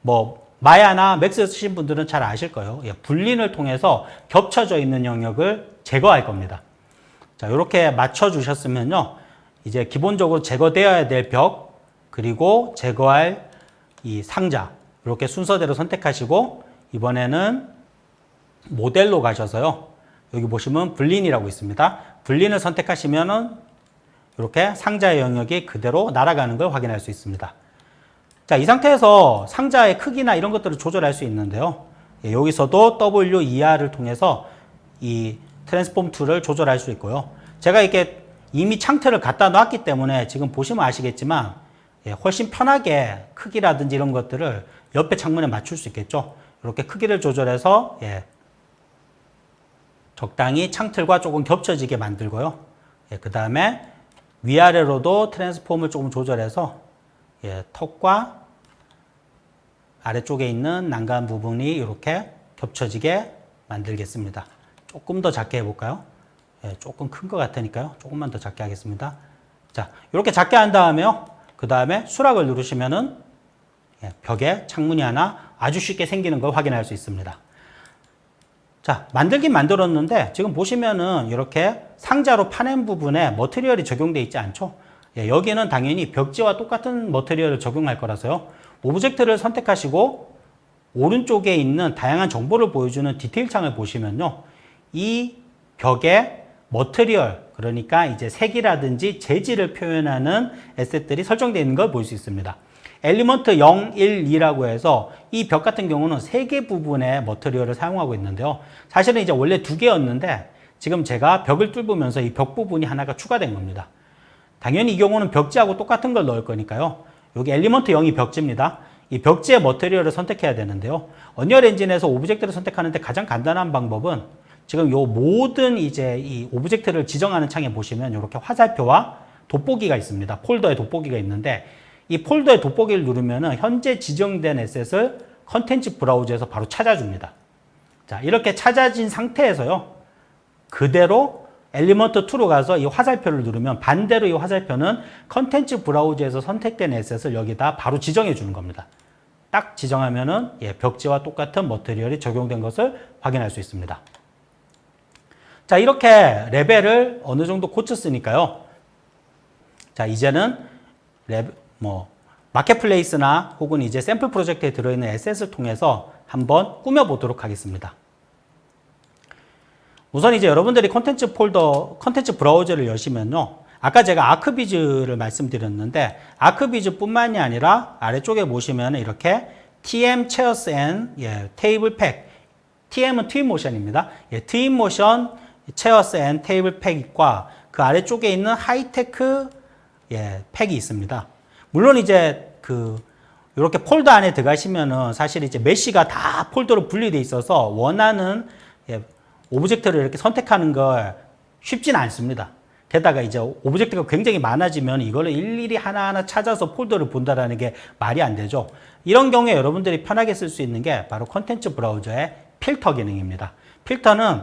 뭐 마야나 맥스 쓰신 분들은 잘 아실 거예요. 불린을 통해서 겹쳐져 있는 영역을 제거할 겁니다. 자, 이렇게 맞춰 주셨으면요. 이제 기본적으로 제거되어야 될 벽 그리고 제거할 이 상자 이렇게 순서대로 선택하시고 이번에는 모델로 가셔서요. 여기 보시면 불린이라고 있습니다. 불린을 선택하시면은 이렇게 상자의 영역이 그대로 날아가는 걸 확인할 수 있습니다. 자, 이 상태에서 상자의 크기나 이런 것들을 조절할 수 있는데요. 여기서도 WER을 통해서 이 트랜스폼 툴을 조절할 수 있고요. 제가 이렇게 이미 창틀을 갖다 놨기 때문에 지금 보시면 아시겠지만 훨씬 편하게 크기라든지 이런 것들을 옆에 창문에 맞출 수 있겠죠. 이렇게 크기를 조절해서 적당히 창틀과 조금 겹쳐지게 만들고요. 그 다음에 위아래로도 트랜스폼을 조금 조절해서 턱과 아래쪽에 있는 난간 부분이 이렇게 겹쳐지게 만들겠습니다. 조금 더 작게 해볼까요? 조금 큰 것 같으니까요. 조금만 더 작게 하겠습니다. 자, 이렇게 작게 한 다음에요. 그 다음에 수락을 누르시면은 벽에 창문이 하나 아주 쉽게 생기는 걸 확인할 수 있습니다. 자, 만들긴 만들었는데 지금 보시면은 이렇게 상자로 파낸 부분에 머티리얼이 적용되어 있지 않죠? 여기는 당연히 벽지와 똑같은 머티리얼을 적용할 거라서요. 오브젝트를 선택하시고 오른쪽에 있는 다양한 정보를 보여주는 디테일 창을 보시면요. 이 벽에 머티리얼, 그러니까 이제 색이라든지 재질을 표현하는 에셋들이 설정되어 있는 걸 볼 수 있습니다. 엘리먼트 0, 1, 2라고 해서 이 벽 같은 경우는 3개 부분의 머터리얼을 사용하고 있는데요. 사실은 이제 원래 2개였는데 지금 제가 벽을 뚫으면서 이 벽 부분이 하나가 추가된 겁니다. 당연히 이 경우는 벽지하고 똑같은 걸 넣을 거니까요. 여기 엘리먼트 0이 벽지입니다. 이 벽지의 머터리얼을 선택해야 되는데요. 언리얼 엔진에서 오브젝트를 선택하는데 가장 간단한 방법은 지금 요 모든 이제 이 오브젝트를 지정하는 창에 보시면 이렇게 화살표와 돋보기가 있습니다. 폴더에 돋보기가 있는데 이 폴더에 돋보기를 누르면은 현재 지정된 에셋을 컨텐츠 브라우저에서 바로 찾아줍니다. 자, 이렇게 찾아진 상태에서요. 그대로 엘리먼트 2로 가서 이 화살표를 누르면 반대로 이 화살표는 컨텐츠 브라우저에서 선택된 에셋을 여기다 바로 지정해 주는 겁니다. 딱 지정하면은 벽지와 똑같은 머터리얼이 적용된 것을 확인할 수 있습니다. 자, 이렇게 레벨을 어느 정도 고쳤으니까요. 자, 이제는 마켓플레이스나 혹은 이제 샘플 프로젝트에 들어있는 에셋을 통해서 한번 꾸며보도록 하겠습니다. 우선 이제 여러분들이 콘텐츠 브라우저를 여시면요. 아까 제가 아크비즈를 말씀드렸는데, 아크비즈 뿐만이 아니라 아래쪽에 보시면 이렇게 TM Chairs and Table Pack. TM은 트윈모션입니다. 트윈모션 Chairs and Table Pack과 그 아래쪽에 있는 하이테크 팩이 있습니다. 물론 이제 이렇게 폴더 안에 들어가시면은 사실 이제 메시가 다 폴더로 분리되어 있어서 원하는 오브젝트를 이렇게 선택하는 걸 쉽진 않습니다. 게다가 이제 오브젝트가 굉장히 많아지면 이거를 일일이 하나하나 찾아서 폴더를 본다라는 게 말이 안 되죠. 이런 경우에 여러분들이 편하게 쓸 수 있는 게 바로 컨텐츠 브라우저의 필터 기능입니다. 필터는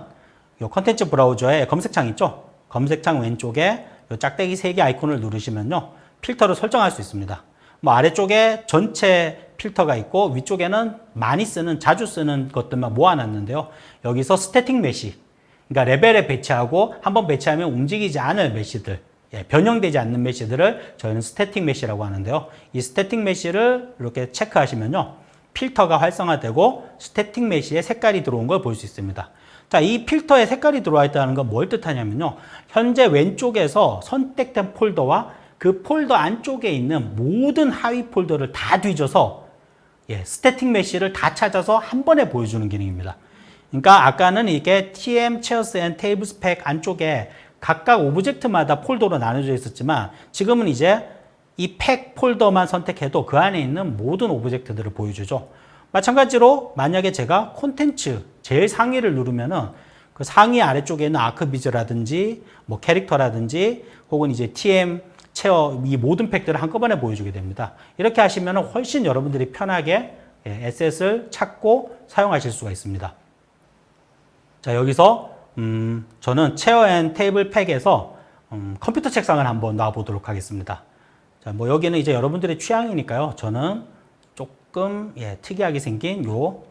이 컨텐츠 브라우저의 검색창 있죠? 검색창 왼쪽에 이 짝대기 3개 아이콘을 누르시면요. 필터를 설정할 수 있습니다. 아래쪽에 전체 필터가 있고 위쪽에는 많이 쓰는, 자주 쓰는 것들만 모아놨는데요. 여기서 스태틱 메시, 그러니까 레벨에 배치하고 한번 배치하면 움직이지 않을 메시들, 변형되지 않는 메시들을 저희는 스태틱 메시라고 하는데요. 이 스태틱 메시를 이렇게 체크하시면요. 필터가 활성화되고 스태틱 메시의 색깔이 들어온 걸 볼 수 있습니다. 자, 이 필터에 색깔이 들어와 있다는 건 뭘 뜻하냐면요. 현재 왼쪽에서 선택된 폴더와 그 폴더 안쪽에 있는 모든 하위 폴더를 다 뒤져서 스태틱 메시를 다 찾아서 한 번에 보여주는 기능입니다. 그러니까 아까는 이게 TM Chairs and Tables Pack 안쪽에 각각 오브젝트마다 폴더로 나눠져 있었지만 지금은 이제 이 팩 폴더만 선택해도 그 안에 있는 모든 오브젝트들을 보여주죠. 마찬가지로 만약에 제가 콘텐츠 제일 상위를 누르면은 그 상위 아래쪽에 있는 아크비즈라든지 캐릭터라든지 혹은 이제 TM 체어 이 모든 팩들을 한꺼번에 보여주게 됩니다. 이렇게 하시면 훨씬 여러분들이 편하게 에셋을 찾고 사용하실 수가 있습니다. 자, 여기서 저는 체어 앤 테이블 팩에서 컴퓨터 책상을 한번 놔보도록 하겠습니다. 자, 여기는 이제 여러분들의 취향이니까요. 저는 조금 특이하게 생긴 요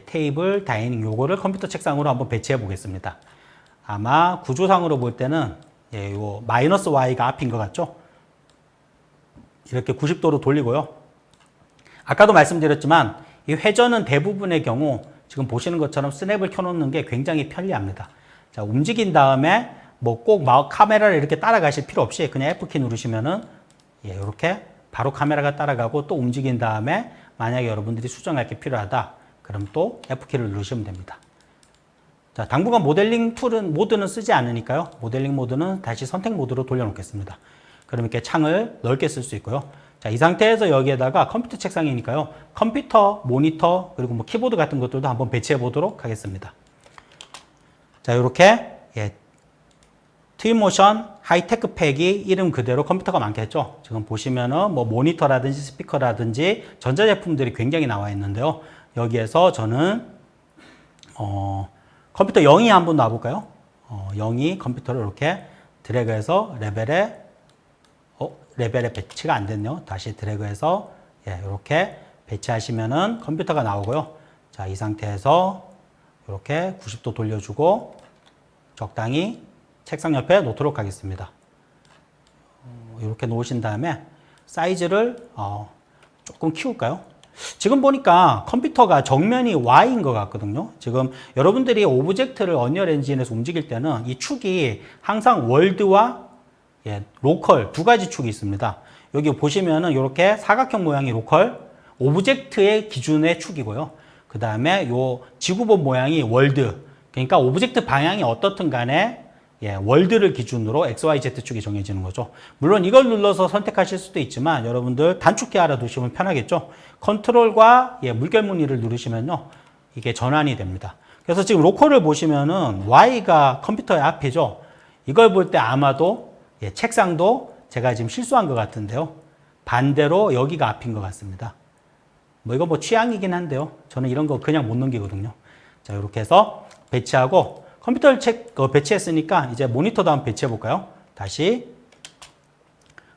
테이블, 다이닝 요거를 컴퓨터 책상으로 한번 배치해 보겠습니다. 아마 구조상으로 볼 때는 요 마이너스 Y가 앞인 것 같죠? 이렇게 90도로 돌리고요. 아까도 말씀드렸지만 이 회전은 대부분의 경우 지금 보시는 것처럼 스냅을 켜놓는 게 굉장히 편리합니다. 자, 움직인 다음에 꼭 카메라를 이렇게 따라가실 필요 없이 그냥 F키 누르시면은 이렇게 바로 카메라가 따라가고 또 움직인 다음에 만약에 여러분들이 수정할 게 필요하다. 그럼 또 F키를 누르시면 됩니다. 자, 당분간 모델링 모드는 쓰지 않으니까요. 모델링 모드는 다시 선택 모드로 돌려놓겠습니다. 그럼 이렇게 창을 넓게 쓸 수 있고요. 자, 이 상태에서 여기에다가 컴퓨터 책상이니까요. 컴퓨터, 모니터, 그리고 키보드 같은 것들도 한번 배치해 보도록 하겠습니다. 자, 이렇게 트윈모션 하이테크 팩이 이름 그대로 컴퓨터가 많겠죠. 지금 보시면은 모니터라든지 스피커라든지 전자제품들이 굉장히 나와 있는데요. 여기에서 저는 컴퓨터 0이 한번 놔볼까요? 0이 컴퓨터를 이렇게 드래그해서 레벨에 배치가 안 됐네요. 다시 드래그해서 이렇게 배치하시면은 컴퓨터가 나오고요. 자, 이 상태에서 이렇게 90도 돌려주고 적당히 책상 옆에 놓도록 하겠습니다. 이렇게 놓으신 다음에 사이즈를 조금 키울까요? 지금 보니까 컴퓨터가 정면이 Y인 것 같거든요. 지금 여러분들이 오브젝트를 언리얼 엔진에서 움직일 때는 이 축이 항상 월드와 로컬 두 가지 축이 있습니다. 여기 보시면은 이렇게 사각형 모양의 로컬 오브젝트의 기준의 축이고요. 그 다음에 요 지구본 모양이 월드. 그러니까 오브젝트 방향이 어떻든 간에 월드를 기준으로 XYZ축이 정해지는 거죠. 물론 이걸 눌러서 선택하실 수도 있지만 여러분들 단축키 알아두시면 편하겠죠. 컨트롤과 물결 무늬를 누르시면요. 이게 전환이 됩니다. 그래서 지금 로컬을 보시면은 Y가 컴퓨터의 앞이죠. 이걸 볼 때 아마도 책상도 제가 지금 실수한 것 같은데요. 반대로 여기가 앞인 것 같습니다. 이거 취향이긴 한데요. 저는 이런 거 그냥 못 넘기거든요. 자, 이렇게 해서 배치하고 컴퓨터를 배치했으니까 이제 모니터도 한번 배치해 볼까요? 다시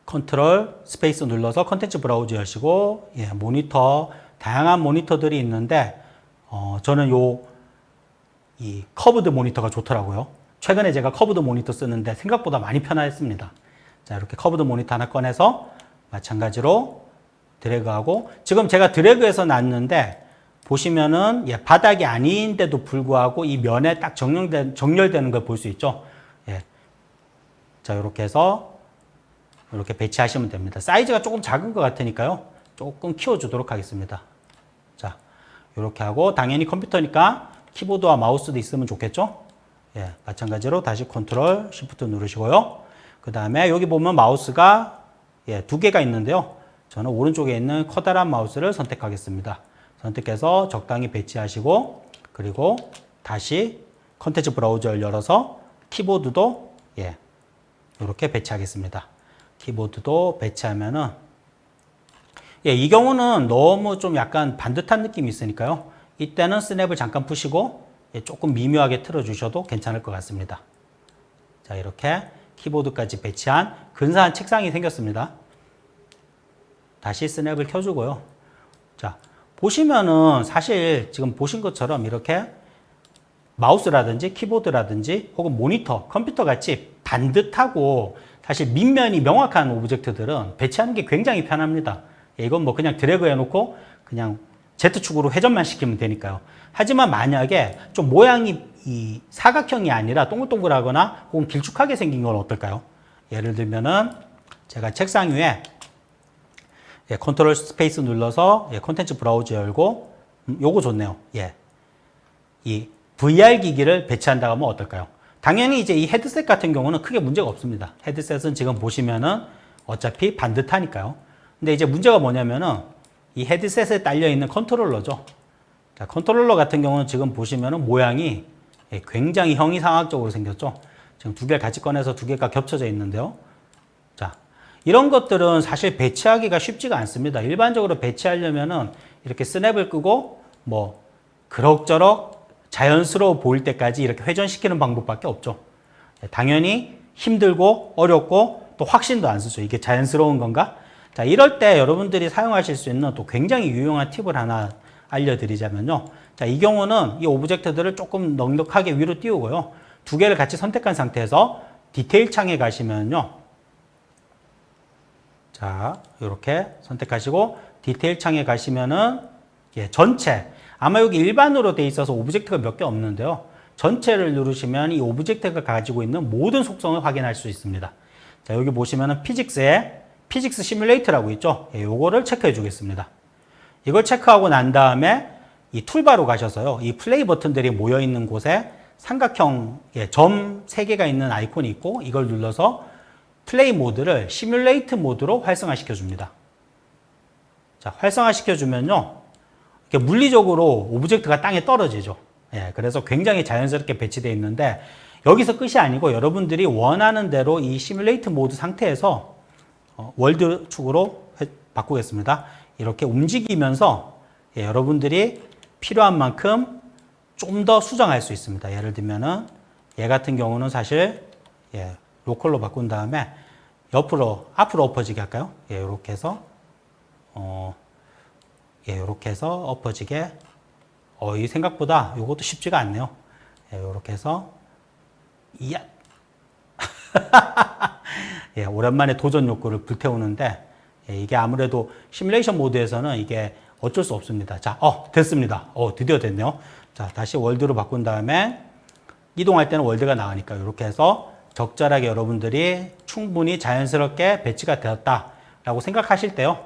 컨트롤 스페이스 눌러서 컨텐츠 브라우저 여시고 모니터 다양한 모니터들이 있는데 저는 이 커브드 모니터가 좋더라고요. 최근에 제가 커브드 모니터 쓰는데 생각보다 많이 편했습니다. 자, 이렇게 커브드 모니터 하나 꺼내서 마찬가지로 드래그하고 지금 제가 드래그해서 놨는데 보시면은 바닥이 아닌데도 불구하고 이 면에 딱 정렬되는 걸 볼 수 있죠. 자, 이렇게 해서 이렇게 배치하시면 됩니다. 사이즈가 조금 작은 것 같으니까요. 조금 키워주도록 하겠습니다. 자, 이렇게 하고 당연히 컴퓨터니까 키보드와 마우스도 있으면 좋겠죠. 마찬가지로 다시 컨트롤 시프트 누르시고요. 그 다음에 여기 보면 마우스가 두 개가 있는데요. 저는 오른쪽에 있는 커다란 마우스를 선택하겠습니다. 선택해서 적당히 배치하시고 그리고 다시 컨텐츠 브라우저를 열어서 키보드도 이렇게 배치하겠습니다. 키보드도 배치하면은 이 경우는 너무 좀 약간 반듯한 느낌이 있으니까요. 이때는 스냅을 잠깐 푸시고 조금 미묘하게 틀어주셔도 괜찮을 것 같습니다. 자, 이렇게 키보드까지 배치한 근사한 책상이 생겼습니다. 다시 스냅을 켜주고요. 자, 보시면은 사실 지금 보신 것처럼 이렇게 마우스라든지 키보드라든지 혹은 모니터, 컴퓨터 같이 반듯하고 사실 밑면이 명확한 오브젝트들은 배치하는 게 굉장히 편합니다. 이건 그냥 드래그 해놓고 그냥 Z축으로 회전만 시키면 되니까요. 하지만 만약에 좀 모양이 이 사각형이 아니라 동글동글하거나 혹은 길쭉하게 생긴 건 어떨까요? 예를 들면은 제가 책상 위에 컨트롤 스페이스 눌러서 콘텐츠 브라우저 열고 요거 좋네요. 이 VR 기기를 배치한다고 하면 어떨까요? 당연히 이제 이 헤드셋 같은 경우는 크게 문제가 없습니다. 헤드셋은 지금 보시면은 어차피 반듯하니까요. 근데 이제 문제가 뭐냐면은 이 헤드셋에 딸려 있는 컨트롤러죠. 자, 컨트롤러 같은 경우는 지금 보시면은 모양이 굉장히 형이상학적으로 생겼죠. 지금 두 개를 같이 꺼내서 두 개가 겹쳐져 있는데요. 자, 이런 것들은 사실 배치하기가 쉽지가 않습니다. 일반적으로 배치하려면은 이렇게 스냅을 끄고 그럭저럭 자연스러워 보일 때까지 이렇게 회전시키는 방법밖에 없죠. 당연히 힘들고 어렵고 또 확신도 안 쓰죠. 이게 자연스러운 건가? 자, 이럴 때 여러분들이 사용하실 수 있는 또 굉장히 유용한 팁을 하나 알려드리자면요. 자, 이 경우는 이 오브젝트들을 조금 넉넉하게 위로 띄우고요. 두 개를 같이 선택한 상태에서 디테일 창에 가시면요. 자, 이렇게 선택하시고 디테일 창에 가시면은 전체 아마 여기 일반으로 돼 있어서 오브젝트가 몇 개 없는데요. 전체를 누르시면 이 오브젝트가 가지고 있는 모든 속성을 확인할 수 있습니다. 자, 여기 보시면은 피직스 시뮬레이트라고 있죠. 요거를 체크해 주겠습니다. 이걸 체크하고 난 다음에 이 툴바로 가셔서요. 이 플레이 버튼들이 모여 있는 곳에 삼각형 점 3개가 있는 아이콘이 있고 이걸 눌러서 플레이 모드를 시뮬레이트 모드로 활성화시켜 줍니다. 자, 활성화시켜 주면요. 이렇게 물리적으로 오브젝트가 땅에 떨어지죠. 그래서 굉장히 자연스럽게 배치되어 있는데 여기서 끝이 아니고 여러분들이 원하는 대로 이 시뮬레이트 모드 상태에서 월드 축으로 바꾸겠습니다. 이렇게 움직이면서 여러분들이 필요한 만큼 좀 더 수정할 수 있습니다. 예를 들면은 얘 같은 경우는 사실 로컬로 바꾼 다음에 앞으로 엎어지게 할까요? 이렇게 해서 이렇게 해서 엎어지게 이 생각보다 이것도 쉽지가 않네요. 이렇게 해서 이야 오랜만에 도전 욕구를 불태우는데 이게 아무래도 시뮬레이션 모드에서는 이게 어쩔 수 없습니다. 자, 됐습니다. 드디어 됐네요. 자, 다시 월드로 바꾼 다음에 이동할 때는 월드가 나가니까 이렇게 해서 적절하게 여러분들이 충분히 자연스럽게 배치가 되었다 라고 생각하실 때요.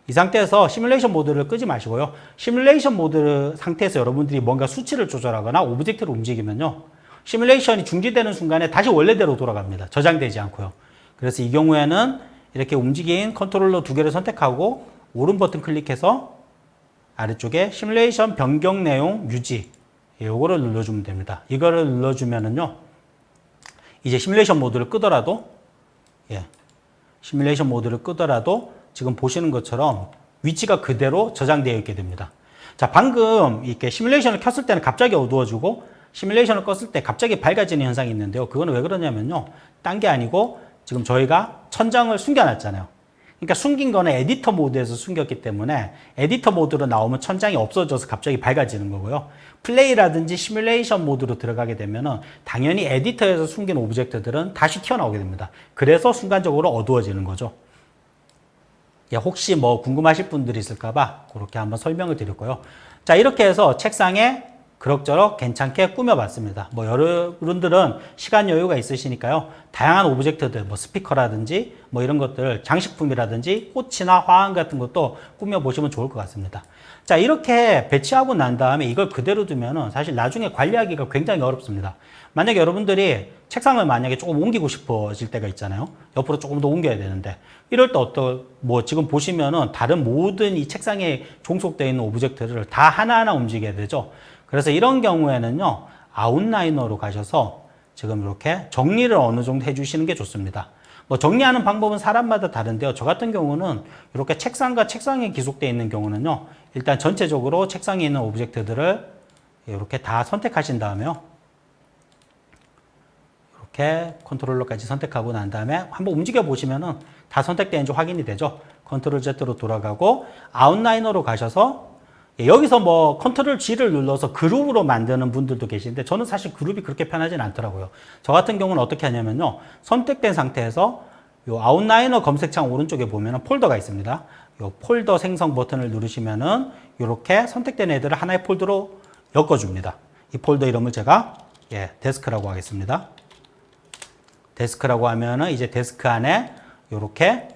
이 상태에서 시뮬레이션 모드를 끄지 마시고요. 시뮬레이션 모드 상태에서 여러분들이 뭔가 수치를 조절하거나 오브젝트를 움직이면요. 시뮬레이션이 중지되는 순간에 다시 원래대로 돌아갑니다. 저장되지 않고요. 그래서 이 경우에는 이렇게 움직인 컨트롤러 두 개를 선택하고 오른 버튼 클릭해서 아래쪽에 시뮬레이션 변경 내용 유지 요거를 눌러주면 됩니다. 이거를 눌러주면은요. 이제 시뮬레이션 모드를 끄더라도 시뮬레이션 모드를 끄더라도 지금 보시는 것처럼 위치가 그대로 저장되어 있게 됩니다. 자, 방금 이렇게 시뮬레이션을 켰을 때는 갑자기 어두워지고 시뮬레이션을 껐을 때 갑자기 밝아지는 현상이 있는데요. 그거는 왜 그러냐면요. 딴 게 아니고 지금 저희가 천장을 숨겨놨잖아요. 그러니까 숨긴 거는 에디터 모드에서 숨겼기 때문에 에디터 모드로 나오면 천장이 없어져서 갑자기 밝아지는 거고요. 플레이라든지 시뮬레이션 모드로 들어가게 되면은 당연히 에디터에서 숨긴 오브젝트들은 다시 튀어나오게 됩니다. 그래서 순간적으로 어두워지는 거죠. 혹시 뭐 궁금하실 분들이 있을까봐 그렇게 한번 설명을 드렸고요. 자, 이렇게 해서 책상에 그럭저럭 괜찮게 꾸며봤습니다. 뭐 여러분들은 시간 여유가 있으시니까요. 다양한 오브젝트들, 뭐 스피커라든지 뭐 이런 것들, 장식품이라든지 꽃이나 화환 같은 것도 꾸며보시면 좋을 것 같습니다. 자, 이렇게 배치하고 난 다음에 이걸 그대로 두면은 사실 나중에 관리하기가 굉장히 어렵습니다. 만약에 여러분들이 책상을 만약에 조금 옮기고 싶어질 때가 있잖아요. 옆으로 조금 더 옮겨야 되는데 이럴 때 뭐 지금 보시면은 다른 모든 이 책상에 종속되어 있는 오브젝트를 다 하나하나 움직여야 되죠. 그래서 이런 경우에는요, 아웃라이너로 가셔서 지금 이렇게 정리를 어느 정도 해주시는 게 좋습니다. 뭐 정리하는 방법은 사람마다 다른데요. 저 같은 경우는 이렇게 책상과 책상에 기속되어 있는 경우는요, 일단 전체적으로 책상에 있는 오브젝트들을 이렇게 다 선택하신 다음에요. 이렇게 컨트롤러까지 선택하고 난 다음에 한번 움직여 보시면은 다 선택되는지 확인이 되죠. 컨트롤 Z로 돌아가고 아웃라이너로 가셔서 여기서 뭐 컨트롤 G를 눌러서 그룹으로 만드는 분들도 계시는데 저는 사실 그룹이 그렇게 편하진 않더라고요. 저 같은 경우는 어떻게 하냐면요. 선택된 상태에서 요 아웃라이너 검색창 오른쪽에 보면은 폴더가 있습니다. 요 폴더 생성 버튼을 누르시면은 이렇게 선택된 애들을 하나의 폴더로 엮어줍니다. 이 폴더 이름을 제가 데스크라고 하겠습니다. 데스크라고 하면은 이제 데스크 안에 이렇게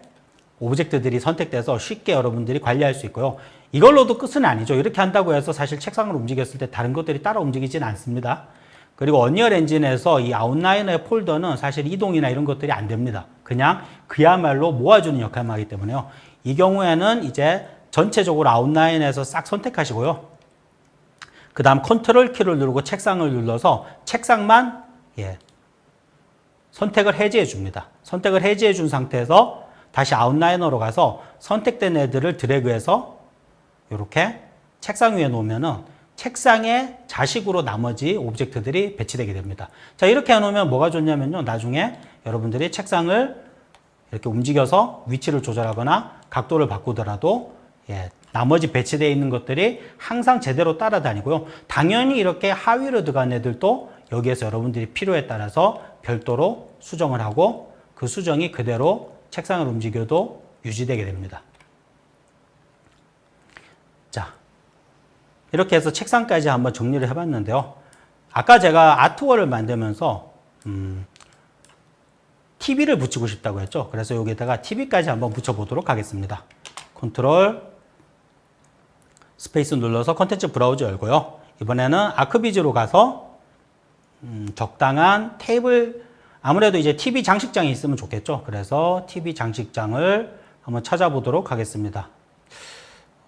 오브젝트들이 선택돼서 쉽게 여러분들이 관리할 수 있고요. 이걸로도 끝은 아니죠. 이렇게 한다고 해서 사실 책상을 움직였을 때 다른 것들이 따라 움직이진 않습니다. 그리고 언리얼 엔진에서 이 아웃라이너의 폴더는 사실 이동이나 이런 것들이 안 됩니다. 그냥 그야말로 모아주는 역할만 하기 때문에요. 이 경우에는 이제 전체적으로 아웃라인에서 싹 선택하시고요. 그 다음 컨트롤 키를 누르고 책상을 눌러서 책상만 선택을 해제해 줍니다. 선택을 해제해 준 상태에서 다시 아웃라이너로 가서 선택된 애들을 드래그해서 이렇게 책상 위에 놓으면은 책상에 자식으로 나머지 오브젝트들이 배치되게 됩니다. 자, 이렇게 해놓으면 뭐가 좋냐면요. 나중에 여러분들이 책상을 이렇게 움직여서 위치를 조절하거나 각도를 바꾸더라도 나머지 배치되어 있는 것들이 항상 제대로 따라다니고요. 당연히 이렇게 하위로 들어간 애들도 여기에서 여러분들이 필요에 따라서 별도로 수정을 하고 그 수정이 그대로 책상을 움직여도 유지되게 됩니다. 자, 이렇게 해서 책상까지 한번 정리를 해봤는데요. 아까 제가 아트월을 만들면서 TV를 붙이고 싶다고 했죠. 그래서 여기다가 TV까지 한번 붙여보도록 하겠습니다. 컨트롤 스페이스 눌러서 컨텐츠 브라우저 열고요. 이번에는 아크비즈로 가서 적당한 테이블, 아무래도 이제 TV 장식장이 있으면 좋겠죠. 그래서 TV 장식장을 한번 찾아보도록 하겠습니다.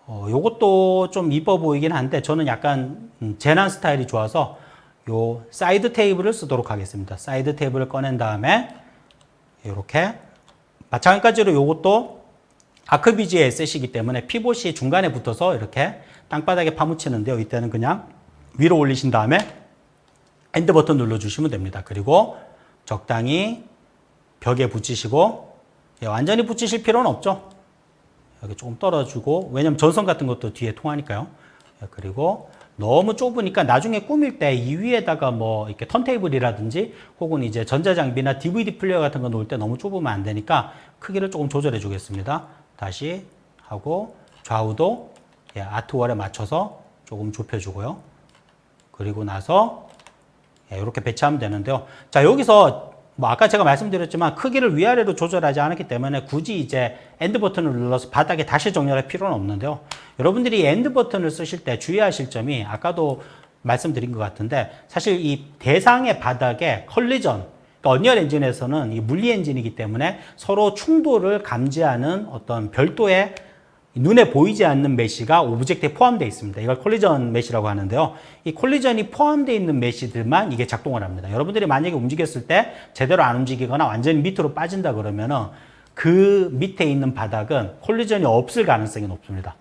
요것도 좀 이뻐 보이긴 한데 저는 약간 재난 스타일이 좋아서 요 사이드 테이블을 쓰도록 하겠습니다. 사이드 테이블을 꺼낸 다음에 이렇게 마찬가지로 요것도 아크비즈의 에셋이기 때문에 피봇이 중간에 붙어서 이렇게 땅바닥에 파묻히는데요. 이때는 그냥 위로 올리신 다음에 엔드 버튼 눌러주시면 됩니다. 그리고 적당히 벽에 붙이시고 완전히 붙이실 필요는 없죠. 여기 조금 떨어주고, 왜냐면 전선 같은 것도 뒤에 통하니까요. 그리고 너무 좁으니까 나중에 꾸밀 때 이 위에다가 뭐 이렇게 턴테이블이라든지 혹은 이제 전자장비나 DVD 플레이어 같은 거 놓을 때 너무 좁으면 안 되니까 크기를 조금 조절해 주겠습니다. 다시 하고 좌우도 아트월에 맞춰서 조금 좁혀주고요. 그리고 나서 이렇게 배치하면 되는데요. 자, 여기서 뭐 아까 제가 말씀드렸지만 크기를 위아래로 조절하지 않았기 때문에 굳이 이제 엔드 버튼을 눌러서 바닥에 다시 정렬할 필요는 없는데요. 여러분들이 엔드 버튼을 쓰실 때 주의하실 점이 아까도 말씀드린 것 같은데 사실 이 대상의 바닥에 컬리전, 그러니까 언리얼 엔진에서는 이 물리 엔진이기 때문에 서로 충돌을 감지하는 어떤 별도의 눈에 보이지 않는 메시가 오브젝트에 포함되어 있습니다. 이걸 콜리전 메시라고 하는데요. 이 콜리전이 포함되어 있는 메시들만 이게 작동을 합니다. 여러분들이 만약에 움직였을 때 제대로 안 움직이거나 완전히 밑으로 빠진다 그러면은 그 밑에 있는 바닥은 콜리전이 없을 가능성이 높습니다.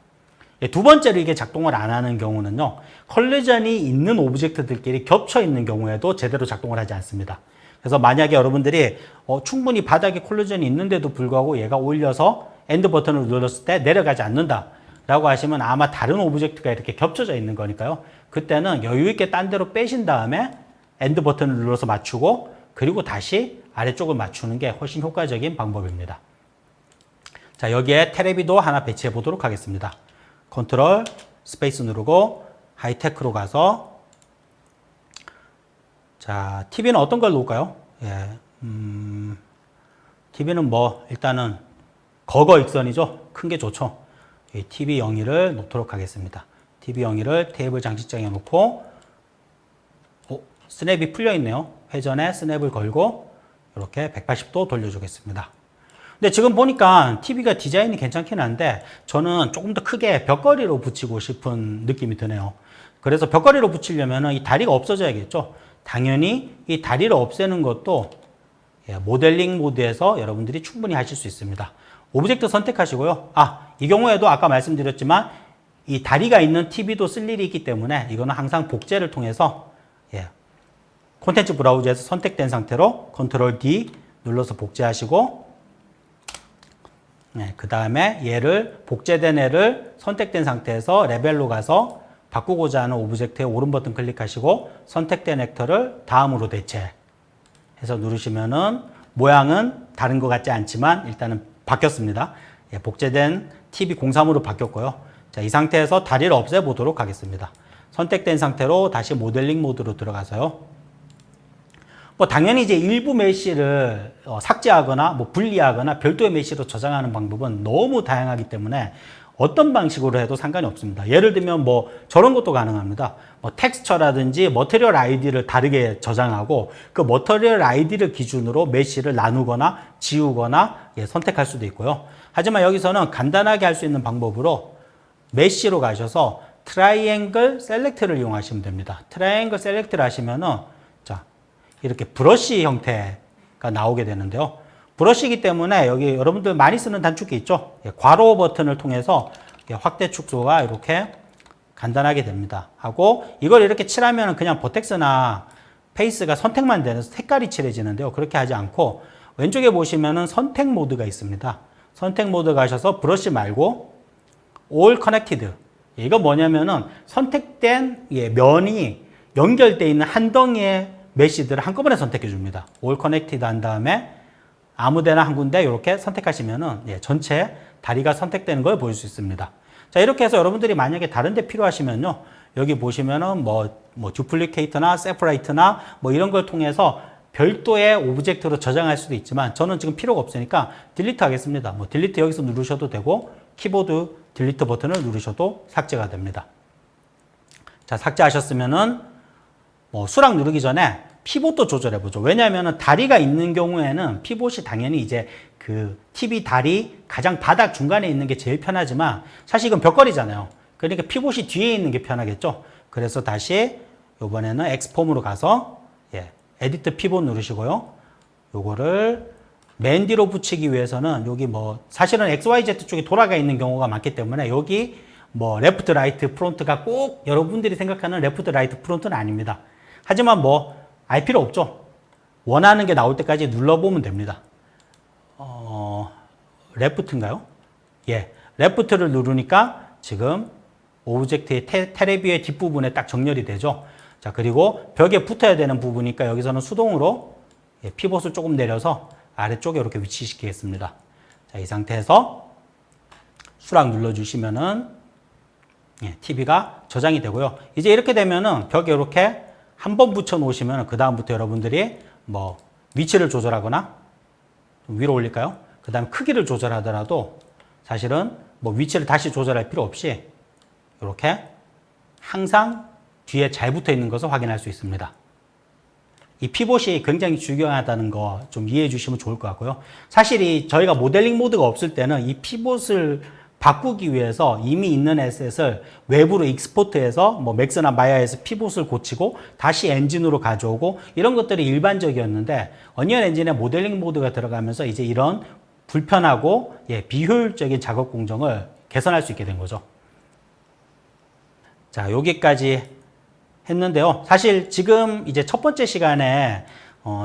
두 번째로 이게 작동을 안 하는 경우는요. 컬리전이 있는 오브젝트들끼리 겹쳐 있는 경우에도 제대로 작동을 하지 않습니다. 그래서 만약에 여러분들이 충분히 바닥에 콜리전이 있는데도 불구하고 얘가 올려서 엔드 버튼을 눌렀을 때 내려가지 않는다 라고 하시면 아마 다른 오브젝트가 이렇게 겹쳐져 있는 거니까요. 그때는 여유 있게 딴 데로 빼신 다음에 엔드 버튼을 눌러서 맞추고 그리고 다시 아래쪽을 맞추는 게 훨씬 효과적인 방법입니다. 자, 여기에 테레비도 하나 배치해 보도록 하겠습니다. 컨트롤 스페이스 누르고 하이테크로 가서 자, TV는 어떤 걸 놓을까요? 예, TV는 뭐 일단은 거거 익선이죠. 큰 게 좋죠. 이 TV 영위를 놓도록 하겠습니다. TV 영위를 테이블 장식장에 놓고 스냅이 풀려 있네요. 회전에 스냅을 걸고 이렇게 180도 돌려주겠습니다. 근데 지금 보니까 TV가 디자인이 괜찮긴 한데 저는 조금 더 크게 벽걸이로 붙이고 싶은 느낌이 드네요. 그래서 벽걸이로 붙이려면 이 다리가 없어져야겠죠. 당연히 이 다리를 없애는 것도 모델링 모드에서 여러분들이 충분히 하실 수 있습니다. 오브젝트 선택하시고요. 이 경우에도 아까 말씀드렸지만 이 다리가 있는 TV도 쓸 일이 있기 때문에 이거는 항상 복제를 통해서 콘텐츠 브라우저에서 선택된 상태로 컨트롤 D 눌러서 복제하시고 그 다음에 얘를 복제된 애를 선택된 상태에서 레벨로 가서 바꾸고자 하는 오브젝트의 오른 버튼 클릭하시고 선택된 액터를 다음으로 대체해서 누르시면은 모양은 다른 것 같지 않지만 일단은 바뀌었습니다. 복제된 TV03으로 바뀌었고요. 자, 이 상태에서 다리를 없애보도록 하겠습니다. 선택된 상태로 다시 모델링 모드로 들어가서요. 뭐 당연히 이제 일부 메시를 삭제하거나 뭐 분리하거나 별도의 메시로 저장하는 방법은 너무 다양하기 때문에 어떤 방식으로 해도 상관이 없습니다. 예를 들면 뭐 저런 것도 가능합니다. 뭐 텍스처라든지 머티리얼 아이디를 다르게 저장하고 그 머티리얼 아이디를 기준으로 메시를 나누거나 지우거나 선택할 수도 있고요. 하지만 여기서는 간단하게 할 수 있는 방법으로 메시로 가셔서 트라이앵글 셀렉트를 이용하시면 됩니다. 트라이앵글 셀렉트를 하시면은 자, 이렇게 브러쉬 형태가 나오게 되는데요. 브러쉬이기 때문에 여기 여러분들 많이 쓰는 단축키 있죠? 괄호 버튼을 통해서 확대 축소가 이렇게 간단하게 됩니다. 하고 이걸 이렇게 칠하면 그냥 버텍스나 페이스가 선택만 되는 색깔이 칠해지는데요. 그렇게 하지 않고 왼쪽에 보시면은 선택 모드가 있습니다. 선택 모드 가셔서 브러쉬 말고 All Connected. 이거 뭐냐면은 선택된 면이 연결되어 있는 한 덩이의 메시들을 한꺼번에 선택해 줍니다. All Connected 한 다음에 아무데나 한 군데 이렇게 선택하시면은 전체 다리가 선택되는 걸 보일 수 있습니다. 자, 이렇게 해서 여러분들이 만약에 다른 데 필요하시면요. 여기 보시면은 뭐 듀플리케이터나 세퍼레이트나 뭐 이런 걸 통해서 별도의 오브젝트로 저장할 수도 있지만 저는 지금 필요가 없으니까 딜리트 하겠습니다. 뭐 딜리트 여기서 누르셔도 되고 키보드 딜리트 버튼을 누르셔도 삭제가 됩니다. 자, 삭제하셨으면은 뭐 수락 누르기 전에 피봇도 조절해 보죠. 왜냐하면 다리가 있는 경우에는 피봇이 당연히 이제 그 TV 다리 가장 바닥 중간에 있는 게 제일 편하지만 사실 이건 벽걸이잖아요. 그러니까 피봇이 뒤에 있는 게 편하겠죠. 그래서 다시 이번에는 엑스폼으로 가서 에디트 피봇 누르시고요. 요거를 맨 뒤로 붙이기 위해서는 여기 뭐 사실은 XYZ 쪽에 돌아가 있는 경우가 많기 때문에 여기 뭐 레프트 라이트 프론트가 꼭 여러분들이 생각하는 레프트 라이트 프론트는 아닙니다. 하지만 뭐 알 필요 없죠. 원하는 게 나올 때까지 눌러보면 됩니다. 레프트인가요? 레프트를 누르니까 지금 오브젝트의 테레비의 뒷부분에 딱 정렬이 되죠. 자, 그리고 벽에 붙어야 되는 부분이니까 여기서는 수동으로 피봇을 조금 내려서 아래쪽에 이렇게 위치시키겠습니다. 자, 이 상태에서 수락 눌러주시면은 TV가 저장이 되고요. 이제 이렇게 되면은 벽에 이렇게 한번 붙여 놓으시면 그 다음부터 여러분들이 뭐 위치를 조절하거나 좀 위로 올릴까요? 그 다음 크기를 조절하더라도 사실은 뭐 위치를 다시 조절할 필요 없이 이렇게 항상 뒤에 잘 붙어 있는 것을 확인할 수 있습니다. 이 피봇이 굉장히 중요하다는 거 좀 이해해 주시면 좋을 것 같고요. 사실 저희가 모델링 모드가 없을 때는 이 피봇을 바꾸기 위해서 이미 있는 에셋을 외부로 익스포트해서 뭐 맥스나 마야에서 피봇을 고치고 다시 엔진으로 가져오고 이런 것들이 일반적이었는데 언리얼 엔진에 모델링 모드가 들어가면서 이제 이런 불편하고 비효율적인 작업 공정을 개선할 수 있게 된 거죠. 자, 여기까지 했는데요. 사실 지금 이제 첫 번째 시간에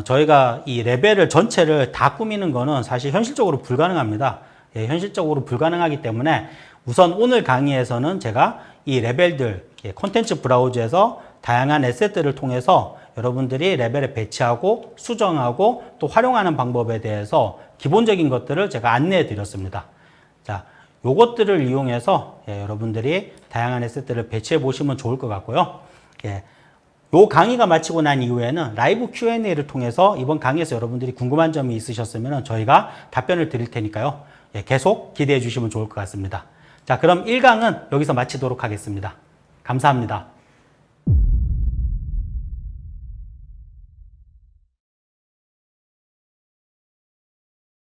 저희가 이 레벨을 전체를 다 꾸미는 거는 사실 현실적으로 불가능합니다. 현실적으로 불가능하기 때문에 우선 오늘 강의에서는 제가 이 레벨들, 콘텐츠 브라우저에서 다양한 에셋들을 통해서 여러분들이 레벨에 배치하고 수정하고 또 활용하는 방법에 대해서 기본적인 것들을 제가 안내해 드렸습니다. 자, 요것들을 이용해서 여러분들이 다양한 에셋들을 배치해 보시면 좋을 것 같고요. 요 강의가 마치고 난 이후에는 라이브 Q&A를 통해서 이번 강의에서 여러분들이 궁금한 점이 있으셨으면 저희가 답변을 드릴 테니까요. 계속 기대해 주시면 좋을 것 같습니다. 자, 그럼 1강은 여기서 마치도록 하겠습니다. 감사합니다.